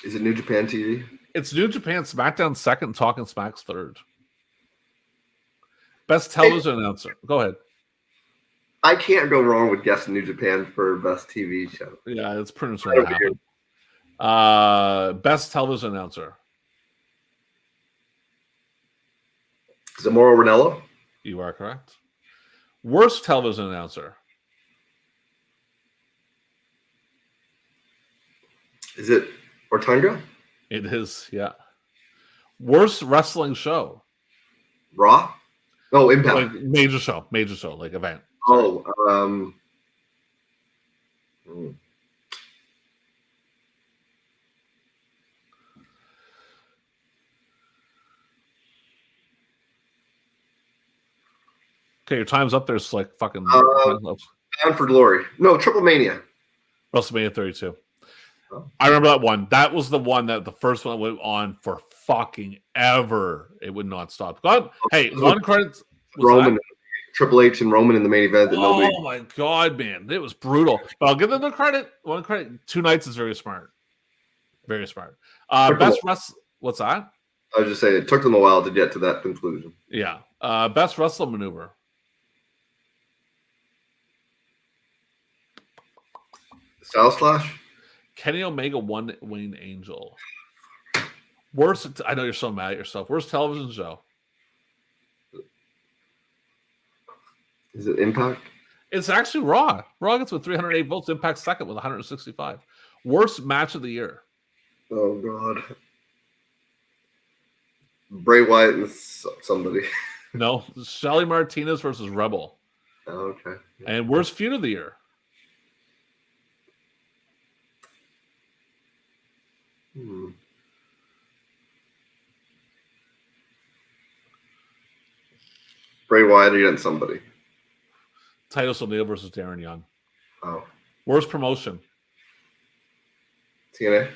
Is it New Japan TV? It's New Japan. SmackDown second. Talking Smack's third. Best television announcer. Go ahead. I can't go wrong with guessing New Japan for best TV show. Yeah, that's pretty much what happened. Best television announcer. Is it Mauro Ranallo? You are correct. Worst television announcer. Is it Ortunga? It is, yeah. Worst wrestling show. Raw? Oh, Impact. Like major show, like event. Oh, Okay, your time's up there. It's like fucking Bound for Glory. No, Triple Mania. WrestleMania 32. Oh. I remember that one. That was the one that the first one went on for fucking ever. It would not stop. God, hey, one credit. Roman, Triple H and Roman in the main event. That nobody. Oh my god, man, it was brutal. But I'll give them the credit. One credit. 2 nights is very smart. Very smart. Best what's that? I was just saying it took them a while to get to that conclusion. Yeah. Best wrestling maneuver. South Slash? Kenny Omega won Wayne Angel. Worst, I know you're so mad at yourself. Worst television show. Is it Impact? It's actually Raw. Raw gets with 308 votes. Impact second with 165. Worst match of the year. Oh, God. Bray Wyatt and somebody. No, Shelly Martinez versus Rebel. Oh, okay. And worst feud of the year. Bray Wyatt against somebody. Titus O'Neil versus Darren Young. Oh. Worst promotion. TNA?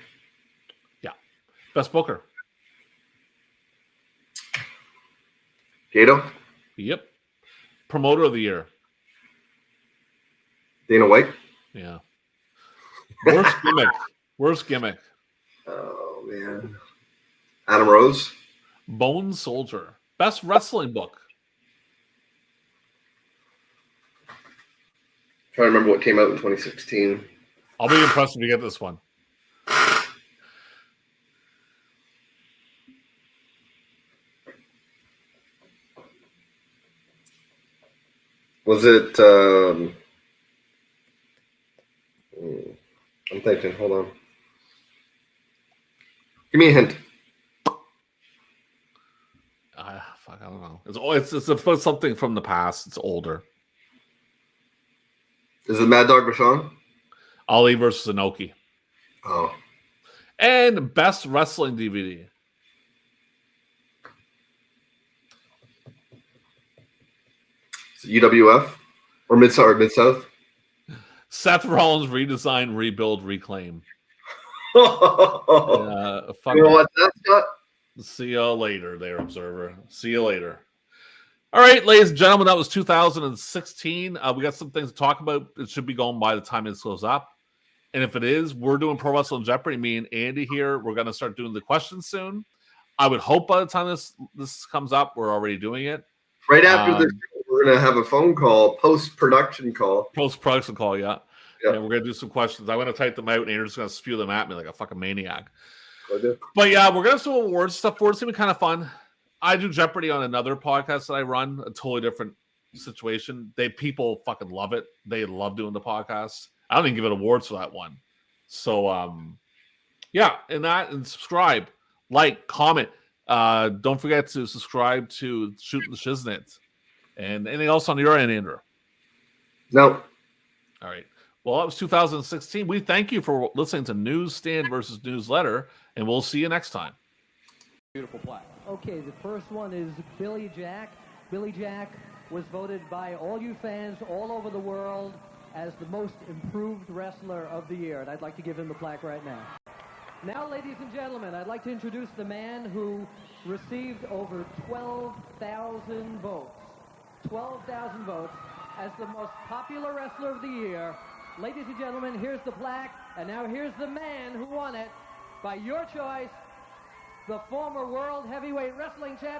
Yeah. Best booker. Gato? Yep. Promoter of the year. Dana White? Yeah. Worst gimmick. Worst gimmick. Oh, man. Adam Rose? Bone Soldier. Best wrestling book. Trying to remember what came out in 2016. I'll be impressed if you get this one. Was it? I'm thinking. Hold on. Give me a hint. Fuck, I don't know. It's something from the past. It's older. Is it Mad Dog Vachon? Ali versus Inoki. Oh. And best wrestling DVD. Is it UWF or Mid-South? Seth Rollins redesign, rebuild, reclaim. You know what that's got? See you later there, Observer. See you later. All right, ladies and gentlemen, that was 2016. We got some things to talk about. It should be going by the time this goes up. And if it is, we're doing Pro Wrestling Jeopardy. Me and Andy here, we're going to start doing the questions soon. I would hope by the time this comes up, we're already doing it. Right after this, we're going to have a phone call, post-production call. Post-production call, yeah. Yeah, we're going to do some questions. I'm going to type them out, and Andrew's going to spew them at me like a fucking maniac. But yeah, we're going to do some awards stuff for it. It's going to be kind of fun. I do Jeopardy on another podcast that I run, a totally different situation. People fucking love it. They love doing the podcast. I don't even give it awards for that one. So, yeah, and subscribe, like, comment. Don't forget to subscribe to Shooting the Shiznit. And anything else on your end, Andrew? No. All right. Well, that was 2016. We thank you for listening to Newsstand versus Newsletter, and we'll see you next time. Beautiful plaque. Okay, the first one is Billy Jack. Billy Jack was voted by all you fans all over the world as the most improved wrestler of the year, and I'd like to give him the plaque right now. Now, ladies and gentlemen, I'd like to introduce the man who received over 12,000 votes. 12,000 votes as the most popular wrestler of the year. Ladies and gentlemen, here's the plaque, and now here's the man who won it by your choice, the former World Heavyweight Wrestling Champion.